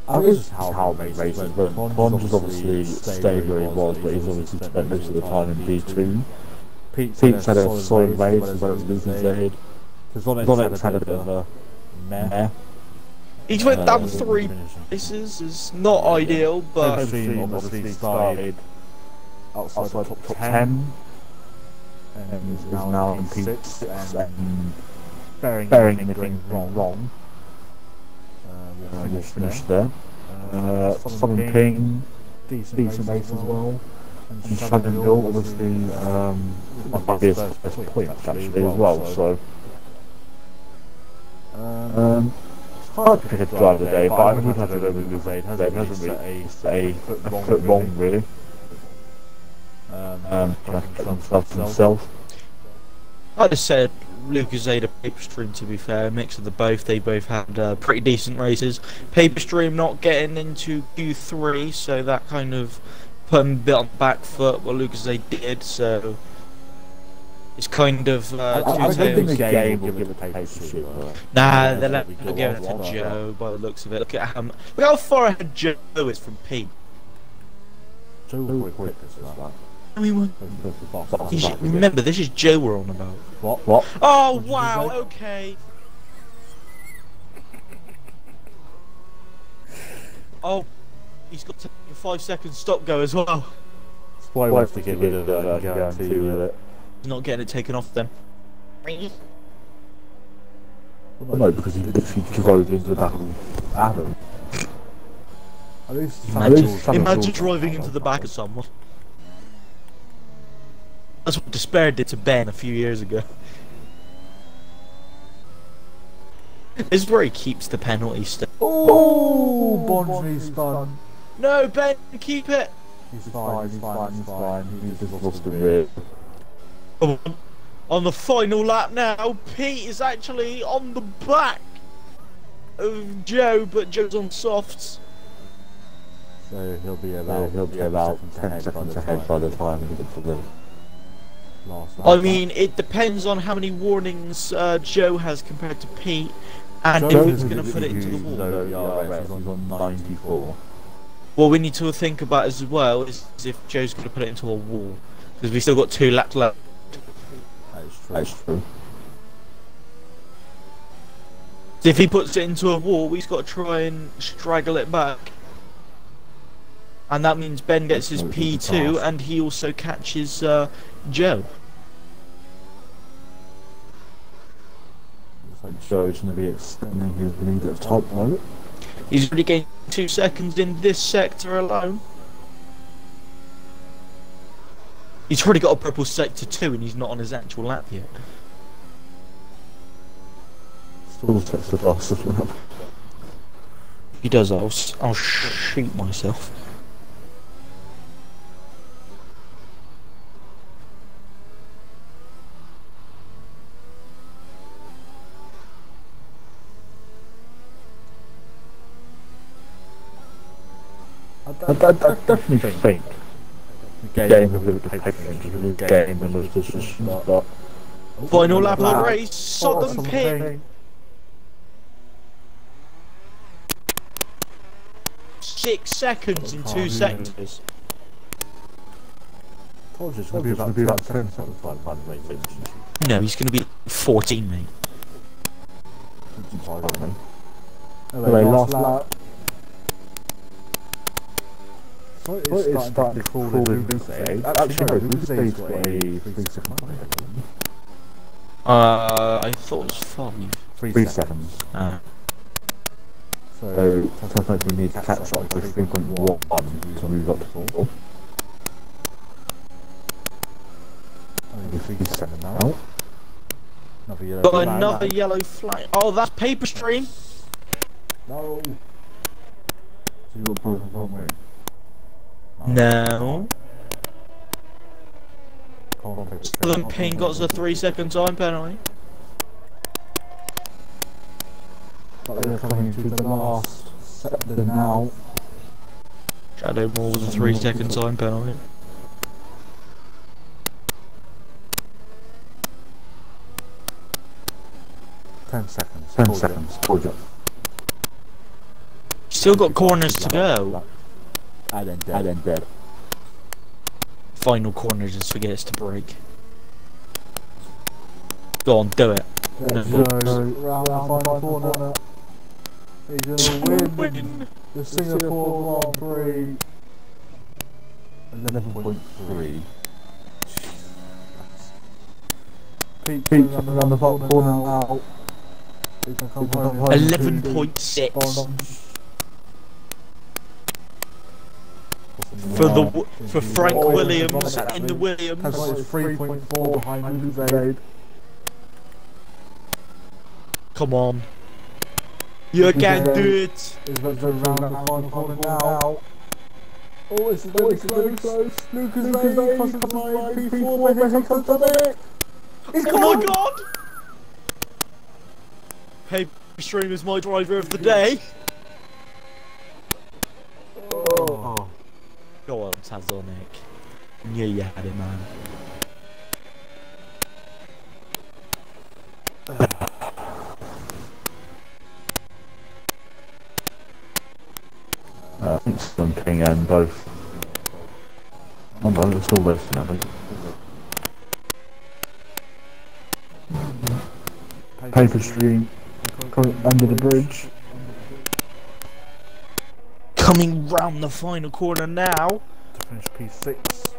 I guess it's how the races went. Bonds obviously stayed where he was, but he's obviously spent most of the time in B2. Pete's had a solid race as well as Lucas aid. Zonic's had a bit of a meh. He's went down 3 races, is not ideal, but... obviously started outside the top 10. And is now in P6, and bearing anything wrong, we'll finish there. Southern King, decent race as well. And Shannon Hill, obviously, might be his best point actually as well, so. It's hard to pick a driver today, but I would have to go with Lucas. He hasn't really set a foot wrong, really. Trying to get himself. I just said Lucas Ada Paper Stream, to be fair, a mix of the both. They both had pretty decent races. Paper Stream not getting into Q3, so that kind of put him a bit on the back foot, what Lucas Ada did, so it's kind of I don't think the game will give a Paper Stream. Nah, they're letting it go to Joe by the looks of it. Look how far ahead Joe is from Pete. Joe will quick as well. I mean, remember, this is Joe we're on about. What? Oh, wow, okay. Oh, he's got to take a 5-second stop go as well. That's why he wants to get rid of it and guarantee with it. He's not getting it taken off then. Well, no, because he literally drove into the back of Adam. Imagine driving into the back of someone. That's what Despair did to Ben a few years ago. This is where he keeps the penalty still. Oh, Bonds spun. No, Ben, keep it. He's fine. He's just lost the rear. On the final lap now, Pete is actually on the back of Joe, but Joe's on softs. So he'll be about 10 seconds ahead by the time he gets to the last lap. I mean, it depends on how many warnings Joe has compared to Pete, and if he's going to put it into the wall. He's on 94. What we need to think about as well is if Joe's going to put it into a wall, because we've still got 2 laps left. That's true. If he puts it into a wall, we've got to try and straggle it back. And that means Ben gets his P2 and he also catches Joe. Looks like Joe's going to be extending his lead at the top, right? He's already gained 2 seconds in this sector alone. He's already got a purple sector 2 and he's not on his actual lap yet. Still sets the fastest lap. If he does, I'll shoot myself. I definitely think game with the paper stream, game and with the start. Final lap of the race, Southern Ping. 6 seconds in 2 sectors. Told you it's going to be about 10 seconds by the race. No, he's going to be 14, mate. Anyway, last lap. So it's starting to crawl with Lucas A. Actually, no, Lucas A's got a 3 second time. I thought it was 5. 3 seconds. So sometimes we need to catch up with 3.1 to move up to 4. Only 3 seconds now. Got another yellow flag. Oh, that's paper stream. No. So you got broken wrong way. No. Southern Ping got a 3 second time penalty. But they're coming to the last sector now. Shadow Ball with a 3 second time penalty. Ten seconds. Told you. Still got corners to go. And then dead. Final corner just forgets to brake. Go on, do it. Let's go round the final corner. He's gonna win the Singapore Grand Prix. 11.3. Pete's around the top corner now. 11.6 for Frank Williams in the Williams. Has got 3.4 behind Lucas. Come on, you can do it. He's about to round the final corner now. Oh, it's very close. Lucas A plus P4 by he comes on it. Oh my god! Paper Stream is my driver of the day. Oh. Go on, Tazonic. Yeah, you had it, man. I think Southern Ping and both. Oh no, it's still racing, I think. Paper stream under the bridge. Coming round the final corner now. To finish P6.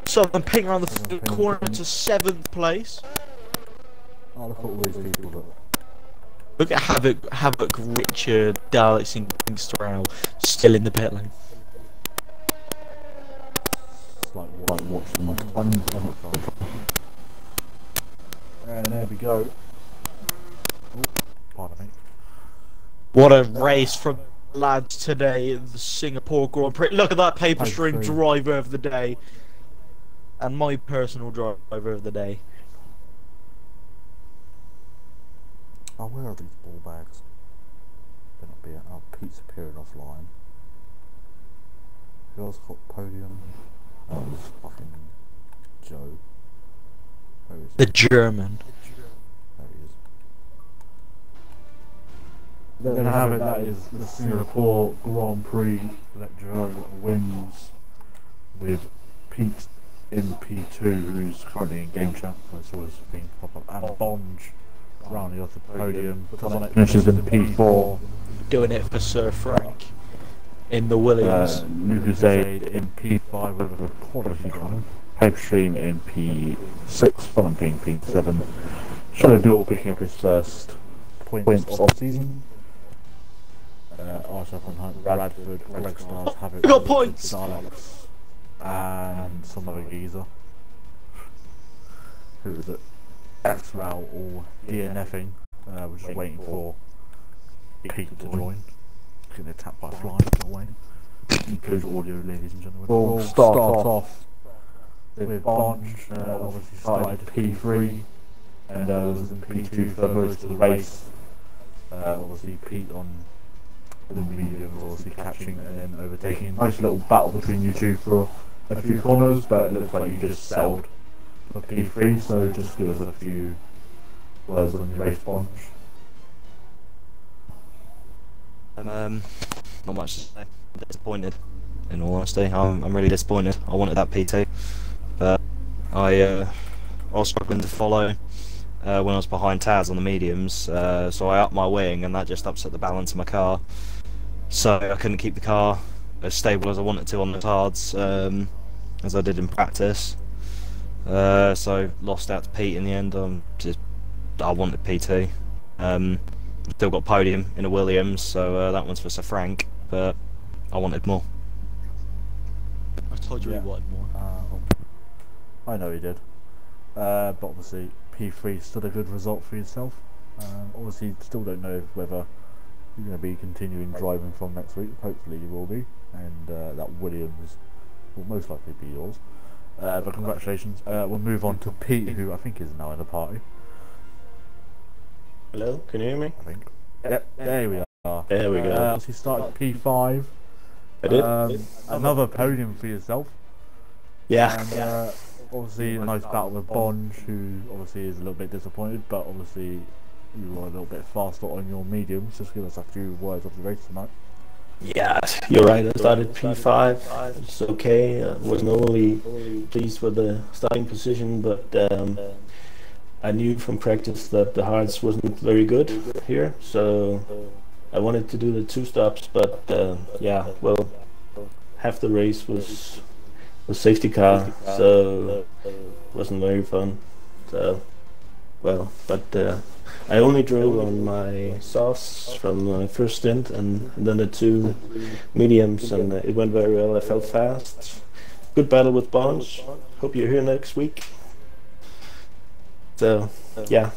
Southern Ping around the corner to 7th place. Oh, look at all these people that... Look at Havoc, Richard, Daleks and Kingstorrow still in the pit lane. It's like watching my fun. And there we go. Oh, pardon me. What a race from lads today in the Singapore Grand Prix. Look at that paper stream driver of the day. And my personal driver of the day. Oh, where are these ball bags? Better not be it. Oh, Pete's appearing offline. Who else got podium? Oh, it's fucking Joe. Where is he? The German. There he is. There we have it, that is the Singapore Grand Prix that Joe wins with Pete in P2, who's currently in game champ, that's always been pop up, and Bonge rounding off the podium, finishes in P4. Doing it for Sir Frank in the Williams. Lucas Aid in P5 with a quality drive. Paper Stream in P6, Southern Ping P7. Shadow Duel picking up his first points of the season. Archer on Hunt, Radford, Greg Stars, Havoc, got points! Daleks, and some other geezer. Who is it? SRL or DNFing. We're just waiting for Pete to join. Getting attacked by a fly, not waiting. Includes audio, ladies and gentlemen. We'll start off with Bonge, obviously started P3 and was in P2 for most of the race. Obviously Pete on the mediums obviously catching and then overtaking. Nice little battle between you two for a few corners, but it looks like you just settled for P3, so just give us a few words on your race bunch. Not much to say. I'm disappointed. In all honesty, I'm really disappointed. I wanted that P2, but I was struggling to follow when I was behind Taz on the mediums, so I upped my wing, and that just upset the balance of my car. So I couldn't keep the car as stable as I wanted to on the hards, as I did in practice. So lost out to Pete in the end. I wanted P2. Still got podium in a Williams, so that one's for Sir Frank, but I wanted more. I told you he wanted more. I know he did. But obviously P3 is still a good result for yourself. Obviously still don't know whether you're going to be continuing driving from next week. Hopefully you will be, and that Williams will most likely be yours. But congratulations. We'll move on to Pete, who I think is now in the party. Hello, can you hear me? I think. Yep, there we are. There we go. He started P5. I did. Another podium for yourself. Yeah. And obviously a nice battle with Bonge, who obviously is a little bit disappointed, but obviously you were a little bit faster on your mediums. Just give us a few words of the race tonight. Yeah, you're right. I started P5. It's okay. I wasn't overly pleased with the starting position, but I knew from practice that the hards wasn't very good here, so I wanted to do the 2 stops, but yeah, well, half the race was safety car, so it wasn't very fun. So, well, but I only drove on my softs from my first stint, and then the 2 mediums, and it went very well. I felt fast. Good battle with Bonds. Hope you're here next week. So, yeah,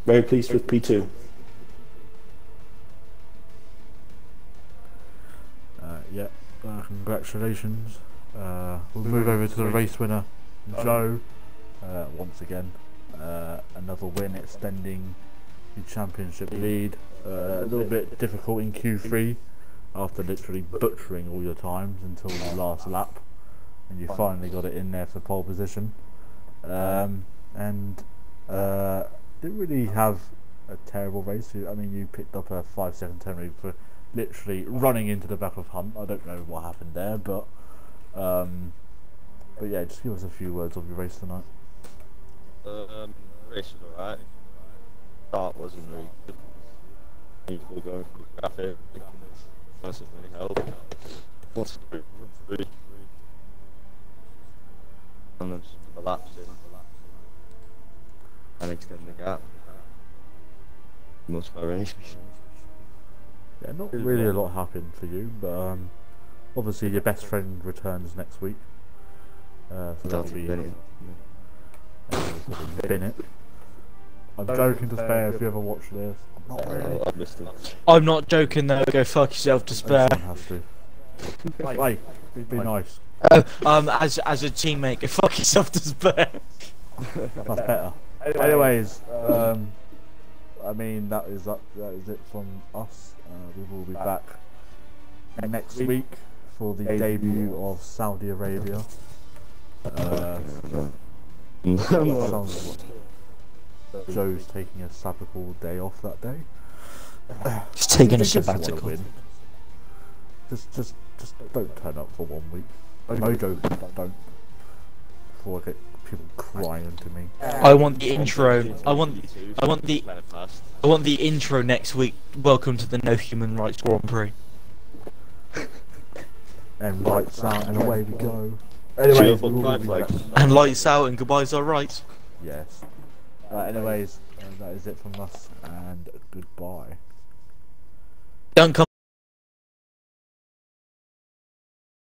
very pleased with P2. Yeah, congratulations. We'll move over to the race winner, Joe. Once again, another win, extending the championship lead. A little bit difficult in Q3 after literally butchering all your times until the last lap, and you finally got it in there for pole position. And didn't really have a terrible race. I mean, you picked up a 5-second penalty for literally running into the back of Hunt. I don't know what happened there, but yeah, just give us a few words of your race tonight. Race was alright. Start wasn't really good. Usually going through traffic doesn't really help. Once through, and then just the laps in and extend the gap. Most of our race. Yeah, not really a lot happened for you, but obviously your best friend returns next week. So that'll be Bennett. I'm joking to spare if you ever watch this. I'm not really. I've missed it. I'm not joking though. Go fuck yourself, Despair. Someone has to. Hey, be nice. As a teammate, go fuck yourself, Despair. That's better. Anyways, I mean that is it from us. We will be back next week for the debut of Saudi Arabia. Joe's taking a sabbatical day off that day. He's taking a Just wanna sabbatical. win. Just don't turn up for 1 week. No joke, don't. Before I get people crying to me. I want the intro. I want the intro next week. Welcome to the No Human Rights Grand Prix. And lights out and away we go. Anyway, we will be back. And lights out and goodbyes are right. Yes. Anyways, that is it from us, and goodbye. Don't come.